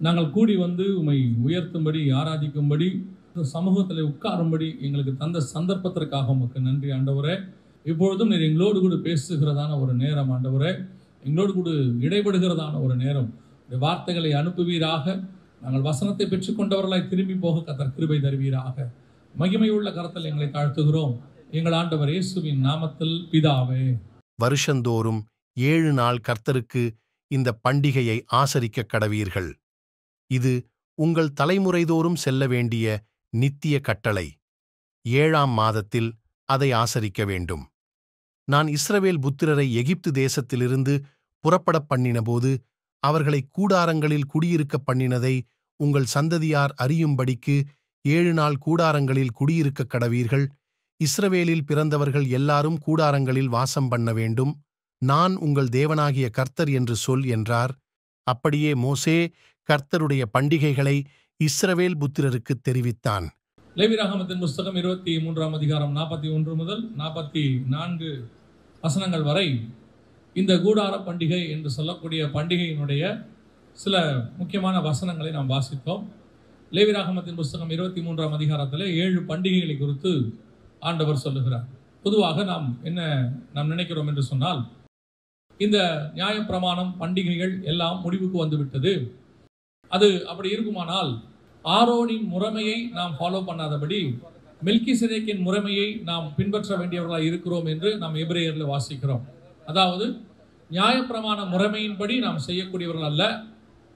நாங்கள் கூடி வந்து உம்மை உயர்த்தும்படி, ஆராதிக்கும்படி, சமூகத்தில் உட்காரும்படி எங்களுக்கு தந்த சந்தர்ப்பத்திற்காக உமக்கு நன்றி ஆண்டவரே. இப்பொழுதும் நீர் எங்களோடு கூட பேசுகிறதான ஒரு நேரம் ஆண்டவரே, எங்களோடு கூட இடைபடுகிறதான ஒரு நேரம். இந்த வார்த்தைகளை அனுப்புவீராக. நாங்கள் வசனத்தை பெற்றுக்கொண்டவர்களாய் திரும்பி போக கர்த்தர் கிருபை தருவீராக. மகிமையுள்ள கரத்தில் எங்களை தாழ்த்துகிறோம் எங்கள் ஆண்டவர் இயேசுவின் நாமத்தில் பிதாவே. வருஷந்தோறும் 7 நாள் கர்த்தருக்கு இந்த பண்டிகையை ஆசரிக்க கடவீர்கள். இது உங்கள் தலைமுறைதோறும் செல்ல வேண்டிய நித்திய கட்டளை. 7ஆம் மாதத்தில் அதை ஆசரிக்க வேண்டும். நான் இஸ்ரவேல் புத்திரரை எகிப்து தேசத்திலிருந்து புறப்படப் பண்ணினபோது அவர்களை கூடாரங்களில் குடியிருக்க பண்ணினதை உங்கள் சந்ததியார் அறியும்படிக்கு 7 நாள் கூடாரங்களில் குடியிருக்க கடவீர்கள். இஸ்ரவேலில் பிறந்தவர்கள் எல்லாரும் கூடாரங்களில் வாசம் பண்ண வேண்டும். நான் உங்கள் தேவனாகிய கர்த்தர் என்று சொல் என்றார். அப்படியே மோசே கர்த்தருடைய பண்டிகைகளை இஸ்ரவேல் புத்திரருக்குத் தெரிவித்தான். லேவியராகமத்தின் புஸ்தகம் 23ஆம் அதிகாரம் 41 முதல் 44 வசனங்கள் வரை இந்த கூடார பண்டிகை என்று சொல்லக்கூடிய பண்டிகையினுடைய சில முக்கியமான வசனங்களை நாம் வாசித்தோம். லேவியராகமத்தின் புஸ்தகம் 23ஆம் அதிகாரத்தில் 7 பண்டிகைகளை குறித்து ஆண்டவர் சொல்லுகிறார். பொதுவாக நாம் நினைக்கிறோம் என்று சொன்னால், இந்த நியாயப்பிரமாணம் பண்டிகைகள் எல்லாம் முடிவுக்கு வந்துவிட்டது. அது அப்படி இருக்குமானால் ஆரோனின் முறைமையை நாம் ஃபாலோ பண்ணாதபடி மெல்கிசேதேக்கின் முறைமையை நாம் பின்பற்ற வேண்டியவர்களாக இருக்கிறோம் என்று நாம் எபிரேயரில் வாசிக்கிறோம். அதாவது நியாயப்பிரமாண முறைமையின்படி நாம் செய்யக்கூடியவர்கள் அல்ல,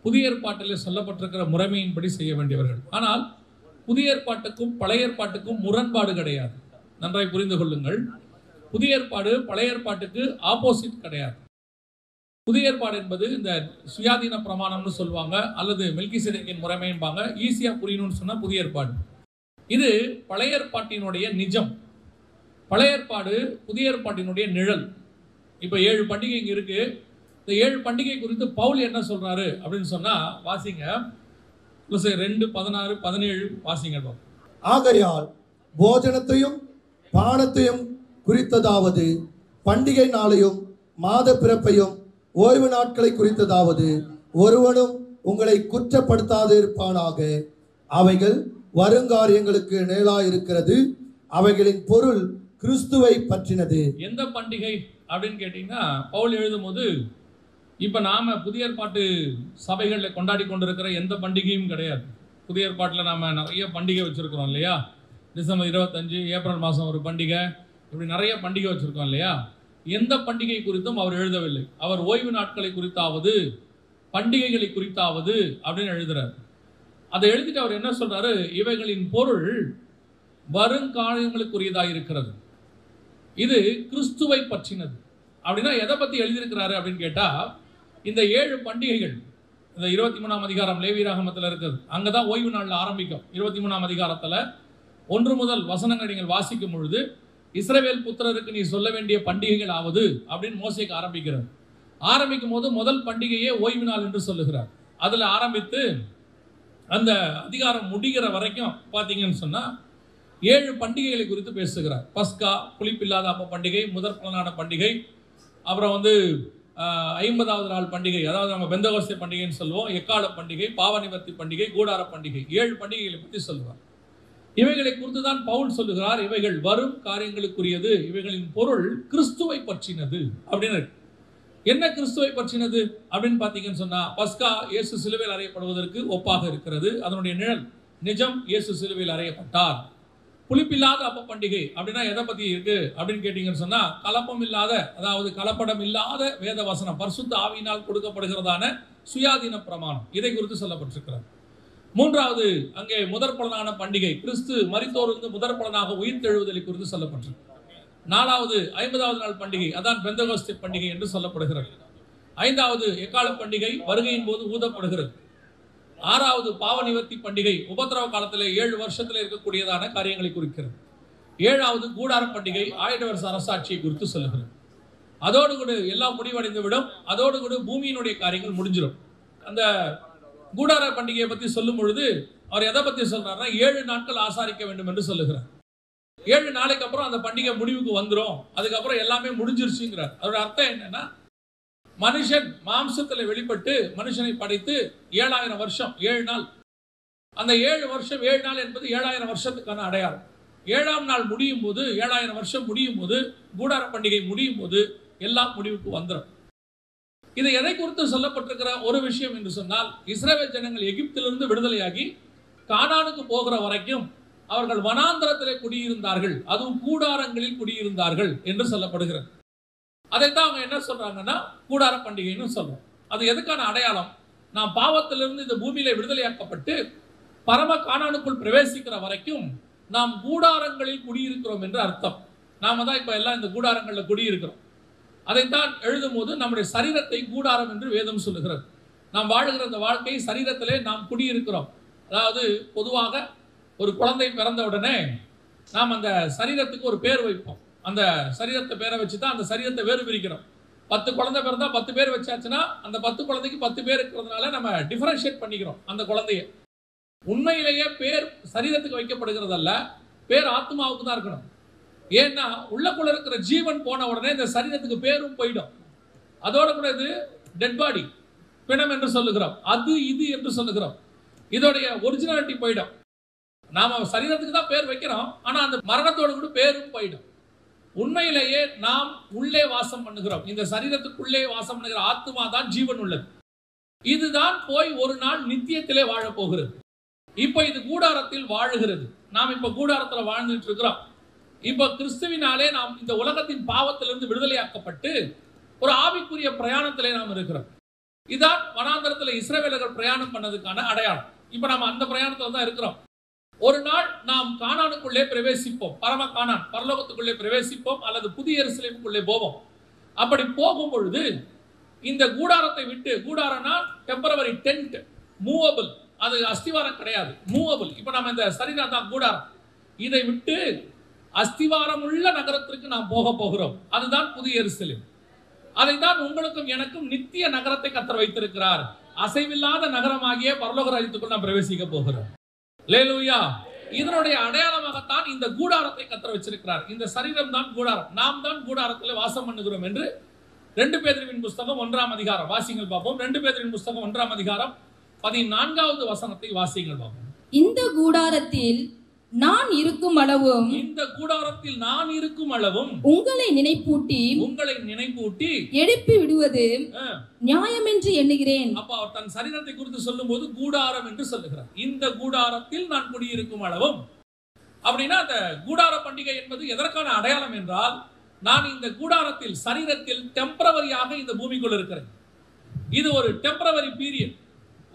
புதிய ஏற்பாட்டில் சொல்லப்பட்டிருக்கிற முறைமையின்படி செய்ய வேண்டியவர்கள். ஆனால் புதிய ஏற்பாட்டுக்கும் பழைய ஏற்பாட்டுக்கும் முரண்பாடு கிடையாது. நன்றாய் புரிந்து கொள்ளுங்கள். புதிய ஏற்பாடு பழைய ஏற்பாட்டுக்கு ஆப்போசிட் கிடையாது. புதிய ஏற்பாடு என்பது இந்த சுயாதீன பிரமாணம்னு சொல்லுவாங்க, அல்லது மெல்கிசேதேக்கின் முறைமைம்பாங்க. ஈஸியா புரியணும்னு சொன்னா புதிய ஏற்பாடு. இது பழைய ஏற்பாட்டினுடைய நிஜம். பழைய ஏற்பாடு புதிய ஏற்பாட்டினுடைய நிழல். இப்ப 7 பண்டிகை இங்க இருக்கு. இந்த 7 பண்டிகை குறித்து பவுல் என்ன சொல்றாரு அப்படின்னு சொன்னா வாசிங்க. 2:16-17 வாசிங்க. ஆகையால் போஜனத்தையும் பானத்தையும் குறித்ததாவது, பண்டிகை நாளையும் மாத பிறப்பையும் ஓய்வு நாட்களை குறித்ததாவது ஒருவனும் உங்களை குற்றப்படுத்தாது இருப்பானாக. அவைகள் வருங்காரியங்களுக்கு நிழலாயிருக்கிறது. அவைகளின் பொருள் கிறிஸ்துவை பற்றினது. எந்த பண்டிகை அப்படின்னு கேட்டீங்கன்னா, பவுல் எழுதும் போது இப்ப நாம புதிய ஏற்பாட்டு சபைகளில் கொண்டாடி கொண்டிருக்கிற எந்த பண்டிகையும் கிடையாது. புதிய ஏற்பாட்டில் நாம நிறைய பண்டிகை வச்சிருக்கிறோம் இல்லையா? டிசம்பர் 25, ஏப்ரல் மாதம் ஒரு பண்டிகை, இப்படி நிறைய பண்டிகை வச்சிருக்கோம் இல்லையா? எந்த பண்டிகை குறித்தும் அவர் எழுதவில்லை. அவர் ஓய்வு நாட்களை குறித்தாவது பண்டிகைகளை குறித்தாவது அப்படின்னு எழுதுறாரு. அதை எழுதிட்டு அவர் என்ன சொல்றாரு? இவைகளின் பொருள் வருங்காலங்களுக்குரியதாக இருக்கிறது. இது கிறிஸ்துவை பற்றினது. அப்படின்னா எதை பத்தி எழுதியிருக்கிறாரு அப்படின்னு கேட்டா, இந்த 7 பண்டிகைகள் இந்த 23ஆம் அதிகாரம் லேவியராகமத்தில் இருக்குது. அங்கதான் ஓய்வு நாள்ல ஆரம்பிக்கும். 23ஆம் அதிகாரத்துல 1 முதல் வசனங்கள் நீங்கள் வாசிக்கும் பொழுது, இஸ்ரவேல் புத்திரருக்கு நீ சொல்ல வேண்டிய பண்டிகைகள் ஆவது அப்படின்னு மோசேக்கு ஆரம்பிக்கிறார். ஆரம்பிக்கும் போது முதல் பண்டிகையே ஓய்வு நாள் என்று சொல்லுகிறார். அதுல ஆரம்பித்து அந்த அதிகாரம் முடிகிற வரைக்கும் பார்த்தீங்கன்னு சொன்னா 7 பண்டிகைகளை குறித்து பேசுகிறார். பஸ்கா, புளிப்பில்லாத அப்ப பண்டிகை, முதற் பலனான பண்டிகை, அப்புறம் 50வது நாள் பண்டிகை, அதாவது நம்ம பெந்தகோஸ்தே பண்டிகைன்னு சொல்லுவோம், எக்கால பண்டிகை, பாவ நிவர்த்தி பண்டிகை, கூடார பண்டிகை, 7 பண்டிகைகளை பற்றி சொல்லுவார். இவைகளை குறித்து தான் பவுல் சொல்லுகிறார், இவைகள் வரும் காரியங்களுக்குரியது, இவைகளின் பொருள் கிறிஸ்துவை பற்றினது அப்படின்னு. என்ன கிறிஸ்துவை பற்றினது அப்படின்னு பார்த்தீங்கன்னு சொன்னா, பஸ்கா இயேசு சிலுவையில் அறையப்படுவதற்கு ஒப்பாக இருக்கிறது. அதனுடைய நிழல் நிஜம், இயேசு சிலுவையில் அறையப்பட்டார். புளிப்பில்லாத அப்ப பண்டிகை அப்படின்னா எதை பத்தி இருக்கு அப்படின்னு கேட்டீங்கன்னு சொன்னா, கலப்பம் இல்லாத, அதாவது கலப்படம் இல்லாத வேத வசனம், பரிசுத்த ஆவியினால் கொடுக்கப்படுகிறதான சுயாதீன பிரமாணம், இதை குறித்து சொல்லப்பட்டிருக்கிறது. 3வது அங்கே முதற் பலனான பண்டிகை, கிறிஸ்து மரித்தோருக்கு முதற் பலனாக உயிர்த்தெழுவதை குறித்து சொல்லப்பட்டிருக்கு. 4வது 50வது நாள் பண்டிகை, அதான் பெந்தகோஸ்தே பண்டிகை என்று சொல்லப்படுகிறது. 5வது எக்கால பண்டிகை, வருகையின் போது ஊதப்படுகிறது. 6வது பாவ நிவர்த்தி பண்டிகை, உபத்திரவ காலத்தில் 7 வருஷத்தில் இருக்கக்கூடியதான காரியங்களை குறிக்கிறது. 7வது கூடார பண்டிகை, 1000 வருஷ அரசாட்சியை குறித்து சொல்லுகிறது. அதோடு கூட எல்லாம் முடிவடைந்து விடும். அதோடு கூட பூமியினுடைய காரியங்கள் முடிஞ்சிடும். அந்த கூடார பண்டிகையை பற்றி சொல்லும் பொழுது அவர் எதை பற்றி சொல்றாருன்னா, 7 நாட்கள் ஆசாரிக்க வேண்டும் என்று சொல்லுகிறார். 7 நாளைக்கு அப்புறம் அந்த பண்டிகை முடிவுக்கு வந்துடும், அதுக்கப்புறம் எல்லாமே முடிஞ்சிருச்சுங்கிறார். அதோட அர்த்தம் என்னன்னா, மனுஷன் மாம்சத்தில் வெளிப்பட்டு மனுஷனை படைத்து 7000 வருஷம் 7 நாள். அந்த 7 வருஷம் 7 நாள் என்பது 7000 வருஷத்துக்கான அடையாளம். 7ஆம் நாள் முடியும் போது 7000 வருஷம் முடியும் போது கூடார பண்டிகை முடியும் போது எல்லாம் முடிவுக்கு வந்துடும். இது எதை குறித்து சொல்லப்பட்டிருக்கிற ஒரு விஷயம் என்று சொன்னால், இஸ்ரவேல் ஜனங்கள் எகிப்திலிருந்து விடுதலையாகி கானானுக்கு போகிற வரைக்கும் அவர்கள் வனாந்தரத்திலே குடியிருந்தார்கள், அதுவும் கூடாரங்களில் குடியிருந்தார்கள் என்று சொல்லப்படுகிறது. அதைத்தான் அவங்க என்ன சொல்றாங்கன்னா கூடார பண்டிகைன்னு சொல்றோம். அது எதுக்கான அடையாளம்? நாம் பாவத்திலிருந்து இந்த பூமியில விடுதலையாக்கப்பட்டு பரம கானானுக்குள் பிரவேசிக்கிற வரைக்கும் நாம் கூடாரங்களில் குடியிருக்கிறோம் என்று அர்த்தம். நாம தான் இப்ப எல்லாம் இந்த கூடாரங்களில் குடியிருக்கிறோம். அதைத்தான் எழுதும் போது நம்முடைய சரீரத்தை கூடாரம் என்று வேதம் சொல்லுகிறது. நாம் வாழுகிற இந்த வாழ்க்கை சரீரத்திலே நாம் குடியிருக்கிறோம். அதாவது பொதுவாக ஒரு குழந்தை பிறந்த உடனே நாம் அந்த சரீரத்துக்கு ஒரு பேர் வைப்போம். அந்த சரீரத்தை பேரை வச்சு தான் அந்த சரீரத்தை வேறு பிரிக்கிறோம். 10 குழந்தை பிறந்தா 10 பேர் வச்சாச்சுன்னா அந்த 10 குழந்தைக்கு 10 பேர் இருக்கிறதுனால நம்ம டிஃபரன்ஷியேட் பண்ணிக்கிறோம் அந்த குழந்தைய. உண்மையிலேயே பேர் சரீரத்துக்கு வைக்கப்படுகிறதல்ல, பேர் ஆத்மாவுக்கு தான் இருக்கணும். ஏன்னா உள்ளக்குள்ள இருக்கிற ஜீவன் போன உடனே இந்த சரீரத்துக்கு பேரும் போயிடும். அதோட கூட இது டெட் பாடி, பிணம் என்று சொல்லுகிறோம், அது இது என்று சொல்லுகிறோம். இதோடைய ஒரிஜினாலிட்டி போயிடும். நாம சரீரத்துக்கு தான் பேர் வைக்கிறோம், ஆனா அந்த மரணத்தோடு கூட பேரும் போயிடும். உண்மையிலேயே நாம் உள்ளே வாசம் பண்ணுகிறோம். இந்த சரீரத்துக்குள்ளே வாசம் பண்ணுகிற ஆத்மா தான் ஜீவன் உள்ளது. இதுதான் போய் ஒரு நாள் நித்தியத்திலே வாழ போகிறது. இப்ப இது கூடாரத்தில் வாழுகிறது. நாம் இப்ப கூடாரத்தில் வாழ்ந்துட்டு இருக்கிறோம். இப்ப கிறிஸ்துவினாலே நாம் இந்த உலகத்தின் பாவத்திலிருந்து விடுதலையாக்கப்பட்டு ஒரு ஆவிக்குரிய பிரயாணத்திலே நாம் இருக்கிறோம். இதான் வனாந்தரத்தில் இஸ்ரவேலர்கள் பிரயாணம் பண்ணதுக்கான அடையாளம். இப்ப நம்ம அந்த பிரயாணத்துல தான் இருக்கிறோம். ஒரு நாள் நாம் கானானுக்குள்ளே பிரவேசிப்போம், பரம கானான் பரலோகத்துக்குள்ளே பிரவேசிப்போம், அல்லது புதிய எருசலேமுக்குள்ளே போவோம். அப்படி போகும் பொழுது இந்த கூடாரத்தை விட்டு, கூடாரம்னா டெம்பரவரி டென்ட், மூவபிள், அது அஸ்திவாரம் கிடையாது, மூவபிள். இப்ப நம்ம இந்த சரீரம் தான் கூடாரம், இதை விட்டு அஸ்திவாரம் உள்ள நகரத்திற்கு நாம் போக போகிறோம். அதுதான் புதிய எருசலேம். அதை தான் உங்களுக்கும் எனக்கும் நித்திய நகரத்தை கர்த்தர் வைத்திருக்கிறார். அசைவில்லாத நகரமாகிய பரலோக ராஜ்யத்துக்குள் நாம் பிரவேசிக்க போகிறோம். அல்லேலூயா. இதனுடைய அடையாளமாகத்தான் இந்த கூடாரத்தை கர்த்தர் வச்சிருக்கிறார். இந்த சரீரம் தான் கூடாரம், நாம் தான் கூடாரத்தில் வாசம் பண்ணுகிறோம் என்று 2 பேதுருவின் புஸ்தகம் 1ஆம் அதிகாரம் வாசிங்கள் பார்ப்போம். 2 பேதுருவின் புஸ்தகம் 1ஆம் அதிகாரம் 14வது வசனத்தை வாசிங்கள் பார்ப்போம். இந்த கூடாரத்தில் நான் இருக்கும் அளவும், இந்த கூடாரத்தில் நான் இருக்கும் அளவும் உங்களை நினைப்பூட்டி எழுப்பி விடுவது நியாயம் என்று எண்ணுகிறேன். அப்ப அவர் தன் சரீரத்தை குறித்து சொல்லும் போது கூடாரம் என்று சொல்லுகிறார். இந்த கூடாரத்தில் நான் குடியிருக்கும் அளவும். அப்படின்னா அந்த கூடார பண்டிகை என்பது எதற்கான அடையாளம் என்றால், நான் இந்த கூடாரத்தில் சரீரத்தில் டெம்பரவரியாக இந்த பூமிக்குள் இருக்கிறேன். இது ஒரு டெம்பரவரி பீரியட்.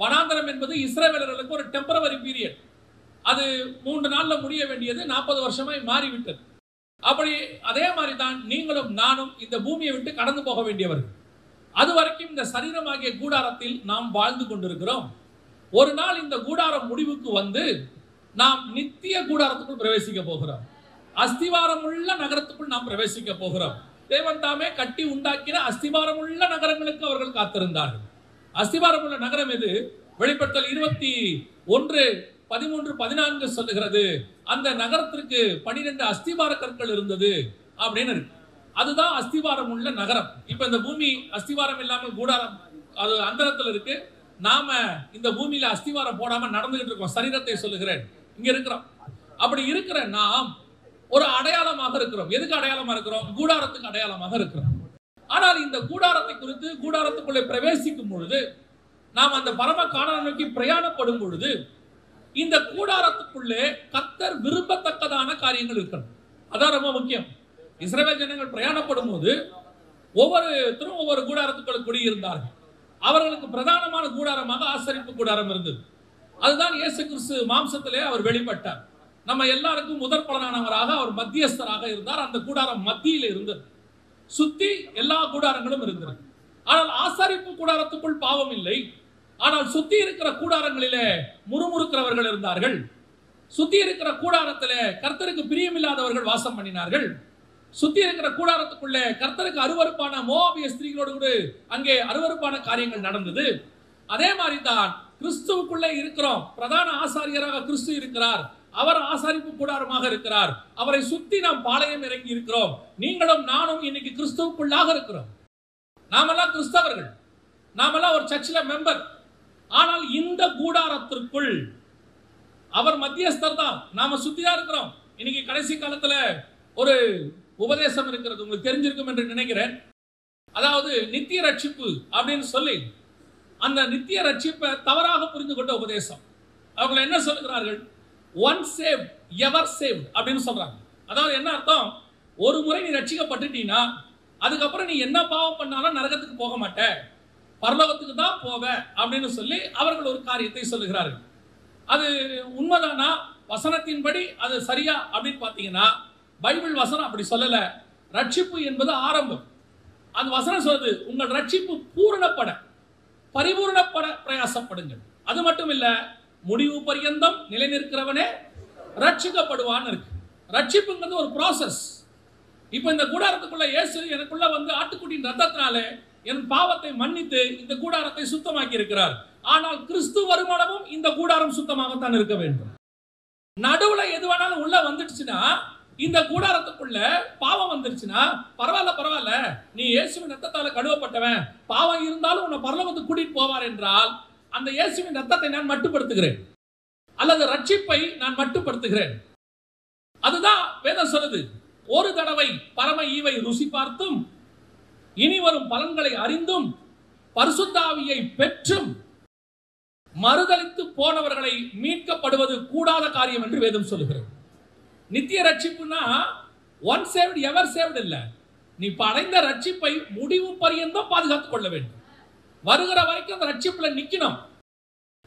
வனாந்தரம் என்பது இஸ்ரவேலர்களுக்கு ஒரு டெம்பரவரி பீரியட். அது 3 நாள்ல முடிய வேண்டியது 40 வருஷமாய் மாறிவிட்டது. அப்படி அதே மாதிரி தான் நீங்களும் நானும் இந்த பூமியை விட்டு கடந்து போக வேண்டியவர்கள். அது வரைக்கும் இந்த சரீரமாகிய கூடாரத்தில் நாம் வாழ்ந்து கொண்டிருக்கிறோம். ஒரு நாள் இந்த கூடாரம் முடிவுக்கு வந்து நாம் நித்திய கூடாரத்துக்குள் பிரவேசிக்க போகிறோம். அஸ்திவாரம் உள்ள நகரத்துக்குள் நாம் பிரவேசிக்க போகிறோம். தேவன் தாமே கட்டி உண்டாக்கின அஸ்திவாரம் உள்ள நகரங்களுக்கு அவர்கள் காத்திருந்தார்கள். அஸ்திவாரம் உள்ள நகரம் எது? வெளிப்படுத்தல் 21:13-14 சொல்லுகிறது. அந்த நகரத்திற்கு 12 அஸ்திவார கற்கள் இருந்தது அப்படின்னு இருக்கு. அதுதான் அஸ்திவாரம் உள்ள நகரம். இப்ப இந்த பூமி அஸ்திவாரம் இல்லாமல் கூடாரம் அது அந்தரத்தில் இருக்கு. நாம இந்த பூமியில அஸ்திவாரம் போடாம நடந்துகிட்டு இருக்கோம். சரீரத்தை சொல்லுகிறேன், இங்க இருக்கிறோம். அப்படி இருக்கிற நாம் ஒரு அடையாளமாக இருக்கிறோம். எதுக்கு அடையாளமா இருக்கிறோம்? கூடாரத்துக்கு அடையாளமாக இருக்கிறோம். ஆனால் இந்த கூடாரத்தை குறித்து, கூடாரத்துக்குள்ளே பிரவேசிக்கும் பொழுது, நாம் அந்த பரம கானான் நோக்கி பிரயாணப்படும் பொழுது, இந்த கூடாரத்துக்குள்ளே கர்த்தர் விரும்பத்தக்கதான காரியங்கள் இருக்கணும். அதான் ரொம்ப முக்கியம். இஸ்ரவேல் ஜனங்கள் பிரயாணப்படும் போது ஒவ்வொருத்தரும் ஒவ்வொரு கூடாரத்துக்குள்ள குடியிருந்தார்கள். அவர்களுக்கு பிரதானமான கூடாரமாக ஆசரிப்பு கூடாரம் இருந்தது. அதுதான் இயேசு கிறிஸ்து மாம்சத்திலே அவர் வெளிப்பட்டார். நம்ம எல்லாருக்கும் முதற் பலனானவராக அவர் மத்தியஸ்தராக இருந்தார். அந்த கூடாரம் மத்தியில் இருந்தது. சுத்தி எல்லா கூடாரங்களும் இருந்தது. ஆனால் ஆசரிப்பு கூடாரத்துக்குள் பாவம் இல்லை. ஆனால் சுத்தி இருக்கிற கூடாரங்களிலே முறுமுறுக்கிறவர்கள் இருந்தார்கள். சுத்தி இருக்கிற கூடாரத்திலே கர்த்தருக்கு பிரியமில்லாதவர்கள் வாசம் பண்ணினார்கள். சுத்தி இருக்கிற கூடாரத்துக்குள்ளே கர்த்தருக்கு அருவருப்பான மோவாபிய ஸ்திரீகளோடு கூட அங்கே அருவருப்பான காரியங்கள் நடந்தது. அதே மாதிரி தான் கிறிஸ்துவுக்குள்ளே இருக்கிறோம். பிரதான ஆசாரியராக கிறிஸ்து இருக்கிறார். அவர் ஆசாரிப்பு கூடாரமாக இருக்கிறார். அவரை சுத்தி நாம் பாளையம் இறங்கி இருக்கிறோம். நீங்களும் நானும் இன்னைக்கு கிறிஸ்துவுக்குள்ளாக இருக்கிறோம். நாமெல்லாம் கிறிஸ்தவர்கள், நாமெல்லாம் ஒரு சர்ச்சில் மெம்பர். ஆனால் இந்த கூடாரத்திற்குள் அவர் மத்தியஸ்தர் தான். நாம சுத்தியா இருக்கிறோம். இன்னைக்கு கடைசி காலத்துல ஒரு உபதேசம் இருக்கிறது, உங்களுக்கு தெரிஞ்சிருக்கும் என்று நினைக்கிறேன். அதாவது நித்திய ரட்சிப்பு அப்படின்னு சொல்லி அந்த நித்திய ரட்சிப்பை தவறாக புரிந்து கொண்ட உபதேசம். அவங்க என்ன சொல்லுகிறார்கள்? ஒன் சேவ்ட் எவர் சேவ்ட் அப்படின்னு சொல்றாங்க. அதாவது என்ன அர்த்தம்? ஒரு முறை நீ ரட்சிக்கப்பட்டுட்டீன்னா அதுக்கப்புறம் நீ என்ன பாவம் பண்ணாலும் நரகத்துக்கு போக மாட்ட, பரலோகத்துக்கு தான் போவ அப்படின்னு சொல்லி அவர்கள் ஒரு காரியத்தை சொல்லுகிறார்கள். அது உண்மைதானா? வசனத்தின்படி அது சரியா அப்படின்னு பார்த்தீங்கன்னா பைபிள் வசனம் அப்படி சொல்லல. ரட்சிப்பு என்பது ஆரம்பம். அந்த வசனம் சொல்றது உங்கள் ரட்சிப்பு பூரணப்பட பரிபூர்ணப்பட பிரயாசப்படுங்கள். அது மட்டும் இல்ல, முடிவு பரியந்தம் நிலை நிற்கிறவனே ரட்சிக்கப்படுவான்னு இருக்கு. ரட்சிப்புங்கிறது ஒரு ப்ராசஸ். இப்போ இந்த கூடாரத்துக்குள்ள இயேசு எனக்குள்ள வந்து ஆட்டுக்குட்டியின் ரத்தத்தினாலே என் பாவத்தை மன்னித்து இந்த கூடாரத்தை சுத்தமாக்கி இருக்கிறார். ஆனால் கிறிஸ்து வருமானமும் இந்த கூடாரம் சுத்தமாகத்தான் இருக்க வேண்டும். நடுவுல எது வேணாலும் உள்ள வந்துடுச்சுன்னா, இந்த கூடாரத்துக்குள்ள பாவம் வந்துருச்சுன்னா பரவாயில்ல, நீ இயேசுவின் ரத்தத்தால கழுவப்பட்டவன், பாவம் இருந்தாலும் உன்னை பரலோகத்துக்கு கூட்டிட்டு போவார் என்றால் அந்த இயேசுவின் ரத்தத்தை நான் மட்டுப்படுத்துகிறேன் அல்லது ரட்சிப்பை நான் மட்டுப்படுத்துகிறேன். அதுதான் வேதம் சொல்லுது. ஒரு தடவை பரம ஈவை ருசி பார்த்தும் இனி வரும் பலன்களை அறிந்தும் பரிசுத்த ஆவியை பெற்றும் மறுதலித்து போனவர்களை மீட்கப்படுவது கூடாத காரியம் என்று வேதம் சொல்லுகிறது. நித்திய ரட்சிப்புனா ஒன் சேவ்ட் எவர் சேவ்ட் இல்ல. நீ அடைந்த ரட்சிப்பை முடிவு பரியந்தம் பாதுகாத்துக் கொள்ள வேண்டும். வருகிற வரைக்கும் அந்த ரட்சிப்புல நிக்கணும்.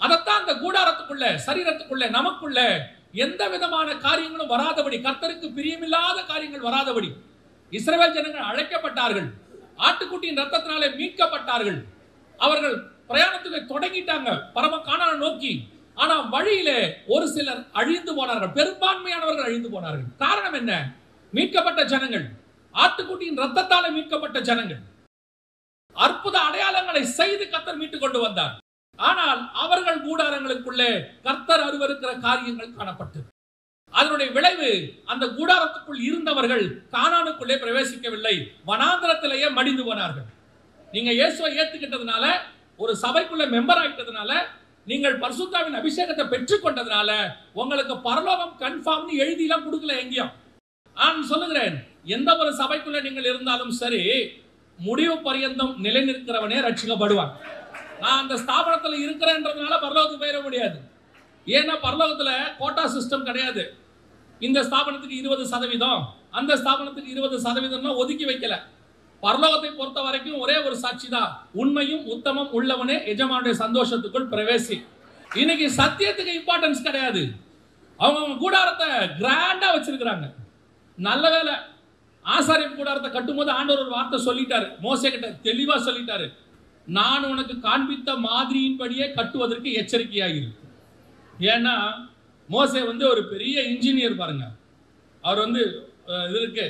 அதைத்தான் அந்த கூடாரத்துக்குள்ள, சரீரத்துக்குள்ள, நமக்குள்ள எந்த விதமான காரியங்களும் வராதபடி, கர்த்தருக்கு பிரியமில்லாத காரியங்கள் வராதபடி இஸ்ரவேல் ஜனங்கள் அழைக்கப்பட்டார்கள். ஆட்டுக்குட்டியின் ரத்தத்தினாலே மீட்கப்பட்டார்கள். அவர்கள் பிரயாணத்துக்கு தொடங்கிட்டாங்க பரம கானானை நோக்கி. ஆனா வழியிலே ஒரு சிலர் அழிந்து போனார்கள். பெரும்பான்மையானவர்கள் அழிந்து போனார்கள். காரணம் என்ன? மீட்கப்பட்ட ஜனங்கள், ஆட்டுக்குட்டியின் ரத்தத்தாலே மீட்கப்பட்ட ஜனங்கள், அற்புத அடையாளங்களை செய்து கர்த்தர் மீட்டு கொண்டு வந்தார். ஆனால் அவர்கள் கூடாரங்களுக்குள்ளே கர்த்தர் அருவருக்கிற காரியங்கள் காணப்பட்டது. அதனுடைய விளைவு அந்த கூடாரத்துக்குள் இருந்தவர்கள் கானானுக்குள்ளே பிரவேசிக்கவில்லை, வனாந்திரத்திலேயே மடிந்து போனார்கள். நீங்க இயேசுவை ஏத்துக்கிட்டதுனால, ஒரு சபைக்குள்ள மெம்பர் ஆயிட்டதுனால, நீங்கள் பரிசுத்தாவின் அபிஷேகத்தை பெற்றுக்கொண்டதுனால உங்களுக்கு பரலோகம் கன்ஃபார்ம்னு எழுதிலாம் கொடுக்கல எங்கேயும். நான் சொல்லுகிறேன், எந்த ஒரு சபைக்குள்ள நீங்கள் இருந்தாலும் சரி, முடிவு பரியந்தம் நிலை நிற்கிறவனே ரட்சிக்கப்படுவான். நான் அந்த ஸ்தாபனத்தில் இருக்கிறேன்றதுனால பரலோகத்துக்கு போயிட முடியாது. ஏன்னா பரலோகத்துல கோட்டா சிஸ்டம் கிடையாது. இந்த ஸ்தாபனத்துக்கு 20%, அந்த ஸ்தாபனத்துக்கு 20% ஒதுக்கி வைக்கல. பரலோகத்தை பொறுத்த வரைக்கும் ஒரே ஒரு சாட்சி தான், உண்மையும் உத்தமம் உள்ளவனே எஜமானுடைய சந்தோஷத்துக்குள் பிரவேசி. இன்னைக்கு சத்தியத்துக்கு இம்பார்ட்டன்ஸ் கிடையாது. அவங்க கூடாரத்தை கிராண்டா வச்சிருக்கிறாங்க. நல்ல வேலை, ஆசாரியர் கூடாரத்தை கட்டும்போது ஆண்டவர் ஒரு வார்த்தை சொல்லிட்டாரு, மோசே கிட்ட தெளிவா சொல்லிட்டாரு, நான் உனக்கு காண்பித்த மாதிரியின்படியே கட்டுவதற்கு எச்சரிக்கையாயிரு. ஏன்னா மோசே வந்து ஒரு பெரிய இன்ஜினியர் பாருங்க. அவர் வந்து இதற்கு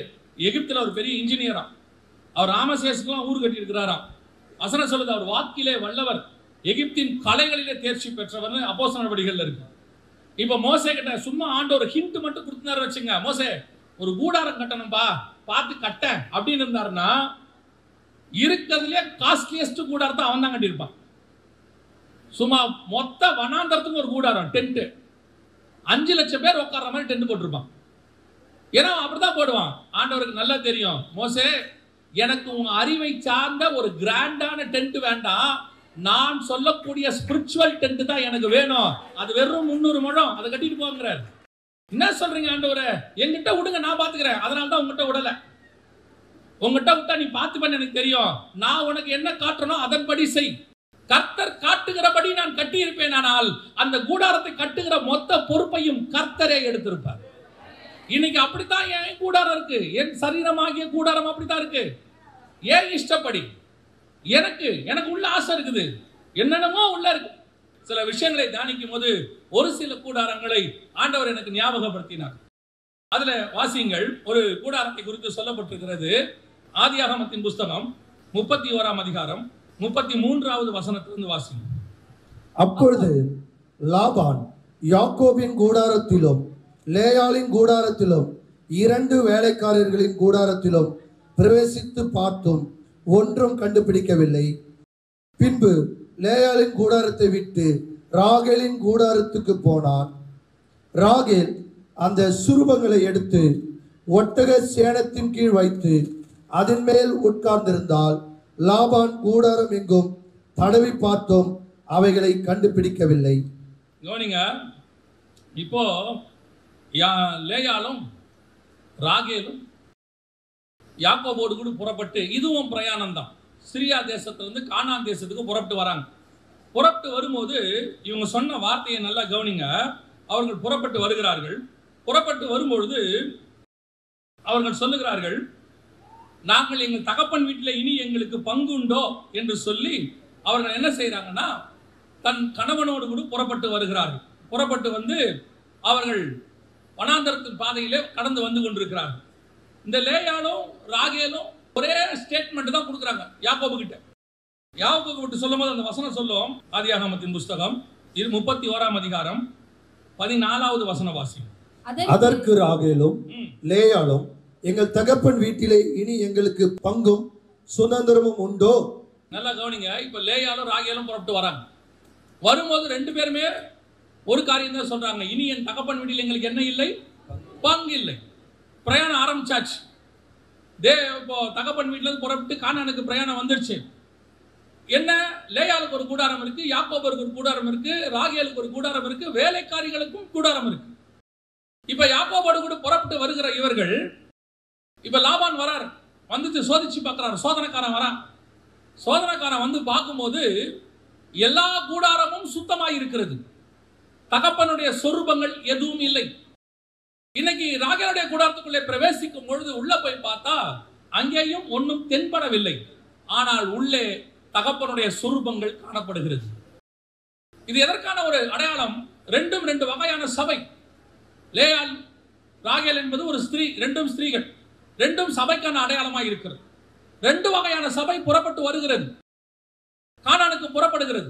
எகிப்தில் ஒரு பெரிய இன்ஜினியரா. அவர் ராமசேஷுக்கெல்லாம் ஊர் கட்டி இருக்கிறாராம். வசனம் சொல்லுது, அவர் வாக்கிலே வல்லவர், எகிப்தின் கலைகளிலே தேர்ச்சி பெற்றவர் அப்போஸ்தலர் நடவடிக்கைகள் இருக்கு. இப்ப மோசே கிட்ட சும்மா ஆண்டவர் ஹிண்ட் மட்டும் கொடுத்தாரு வச்சுங்க, மோசே ஒரு கூடாரம் கட்டணும்பா, பார்த்து கட்ட அப்படின்னு இருந்தாருன்னா, இருக்கிறதுலே காஸ்ட்லியஸ்ட் கூடாரத்தை அவன் தான் கட்டியிருப்பான். சும்மா மொத்த வனாந்தரத்துக்கு ஒரு கூடாரம், டென்ட், 5 லட்சம் பேர் உட்கார்ற மாதிரி டென்ட் போட்டிருப்பான். ஏன்னா அப்படிதான் போடுவான். ஆண்டவருக்கு நல்லா தெரியும், மோசே எனக்கு உன் அறிவை சார்ந்த ஒரு கிராண்டான டென்ட் வேண்டாம், நான் சொல்லக்கூடிய ஸ்பிரிச்சுவல் டென்ட் தான் எனக்கு வேணும். அது வெறும் 300 முழம், அதை கட்டிட்டு போங்கிறார். என்ன சொல்றீங்க ஆண்டவரே? என்கிட்ட விடுங்க, நான் பாத்துக்கிறேன். அதனால தான் உங்ககிட்ட விடல. உங்ககிட்ட விட்டா நீ பார்த்துப்பேன்னு எனக்கு தெரியும். நான் உனக்கு என்ன காட்டணும் அதன்படி செய். கர்த்தர் காட்டுகிறபடி நான் கட்டி இருப்பேன். ஆனால் அந்த கூடாரத்தை கட்டுகிற மொத்த பொறுப்பையும் கர்த்தரே எடுத்திருப்பார். இன்னைக்கு அப்படித்தான் என் கூடாரம் இருக்கு, என் சரீரமாகிய கூடாரம் அப்படித்தான் இருக்கு. ஏன் இஷ்டப்படி எனக்கு உள்ள ஆசை இருக்குது, என்னென்னமோ உள்ள இருக்கு. சில விஷயங்களை தியானிக்கும் போது ஒரு சில கூடாரங்களை ஆண்டவர் எனக்கு ஞாபகப்படுத்தினார். அதுல வாசியுங்கள். ஒரு கூடாரத்தை குறித்து சொல்லப்பட்டிருக்கிறது. ஆதியாகமத்தின் புஸ்தகம் 31ஆம் அதிகாரம் 33வது வசனத்திலிருந்து வாசிங்க. அப்பொழுது லாபான் யாக்கோபின் கூடாரத்திலும் லேயாளின் கூடாரத்திலும் 2 வேலைக்காரர்களின் கூடாரத்திலும் பிரவேசித்து பார்த்தும் ஒன்றும் கண்டுபிடிக்கவில்லை. பின்பு லேயாளின் கூடாரத்தை விட்டு ராகேலின் கூடாரத்துக்கு போனான். ராகேல் அந்த சுரூபங்களை எடுத்து ஒட்டக சேணத்தின் கீழ் வைத்து அதன் மேல் உட்கார்ந்திருந்தால் லாபான் கூடாரம் எங்கும் தடவி பார்த்தோம், அவைகளை கண்டுபிடிக்கவில்லை. கவனிங்க, இப்போ லேயாலும் ராகேலும் யாக்கோபோடு கூட புறப்பட்டு, இதுவும் பிரயாணம் தான், சிரியா தேசத்திலிருந்து கானான் தேசத்துக்கு புறப்பட்டு வராங்க. புறப்பட்டு வரும்போது இவங்க சொன்ன வார்த்தையை நல்லா கவனிங்க. அவர்கள் புறப்பட்டு வருகிறார்கள். புறப்பட்டு வரும்பொழுது அவர்கள் சொல்லுகிறார்கள், நாங்கள் எங்கள் தகப்பன் வீட்டில் இனி எங்களுக்கு பங்கு உண்டோ என்று சொல்லி அவர்கள் என்ன செய்யறாங்கன்னா, தன் கணவனோடு கூட புறப்பட்டு வருகிறார்கள். புறப்பட்டு வந்து அவர்கள் வனாந்தரத்தின் பாதையிலே கடந்து வந்து கொண்டிருக்கிறார்கள். இந்த லேயாலும் ராகேலும் ஒரே ஸ்டேட்மெண்ட் தான் கொடுக்குறாங்க யாக்கோபு கிட்ட. யாக்கோபு கிட்ட சொல்லும் போது அந்த வசனம் சொல்லும், ஆதியாகமத்தின் புஸ்தகம் 31ஆம் அதிகாரம் 14வது வசன வாசி. அதற்கு ராகேலும் லேயாலும், எங்கள் தகப்பன் வீட்டிலே இனி எங்களுக்கு பங்கும் சுதந்திரமும் உண்டோ? நல்லா கவனிங்க. இப்ப லேயாலும் ராகேலும் புறப்பட்டு வராங்க. வரும்போது ரெண்டு பேருமே ஒரு காரியம் தான் சொல்றாங்க, இனி என் தகப்பன் வீட்டில் எங்களுக்கு என்ன இல்லை? பங்கு இல்லை. பிரயாணம் ஆரம்பிச்சாச்சு. இப்போ தகப்பன் வீட்டுல இருந்து புறப்பட்டு கானானுக்கு பிரயாணம் வந்துருச்சு. என்ன, லேயாளுக்கு ஒரு கூடாரம் இருக்கு, யாக்கோபருக்கு ஒரு கூடாரம் இருக்கு, ராகேலுக்கு ஒரு கூடாரம் இருக்கு, வேலைக்காரிகளுக்கும் கூடாரம் இருக்கு. இப்ப யாக்கோபோடு கூட புறப்பட்டு வருகிற இவர்கள், இப்ப லாபான் வராரு, வந்துட்டு சோதிச்சு பார்க்கிறாரு. சோதனைக்காரன் வரான். சோதனைக்காரன் வந்து பார்க்கும்போது எல்லா கூடாரமும் சுத்தமாய் இருக்கிறது. தகப்பனுடைய சொரூபங்கள் எதுவும் இல்லை. இன்னைக்கு ராகேலுடைய கூடாரத்துக்குள்ளே பிரவேசிக்கும் பொழுது உள்ள போய் பார்த்தா அங்கேயும் ஒன்றும் தென்படவில்லை. ஆனால் உள்ளே தகப்பனுடைய சொரூபங்கள் காணப்படுகிறது. இது எதற்கான ஒரு அடையாளம்? ரெண்டு வகையான சபை. லேயால் ராகேல் என்பது ஒரு ஸ்திரீ, ரெண்டும் ஸ்திரீகள், ரெண்டும் சபைக்கான அடையாளமாக இருக்கிறது. ரெண்டு வகையான சபை புறப்பட்டு வருகிறது, கானானுக்கு புறப்படுகிறது.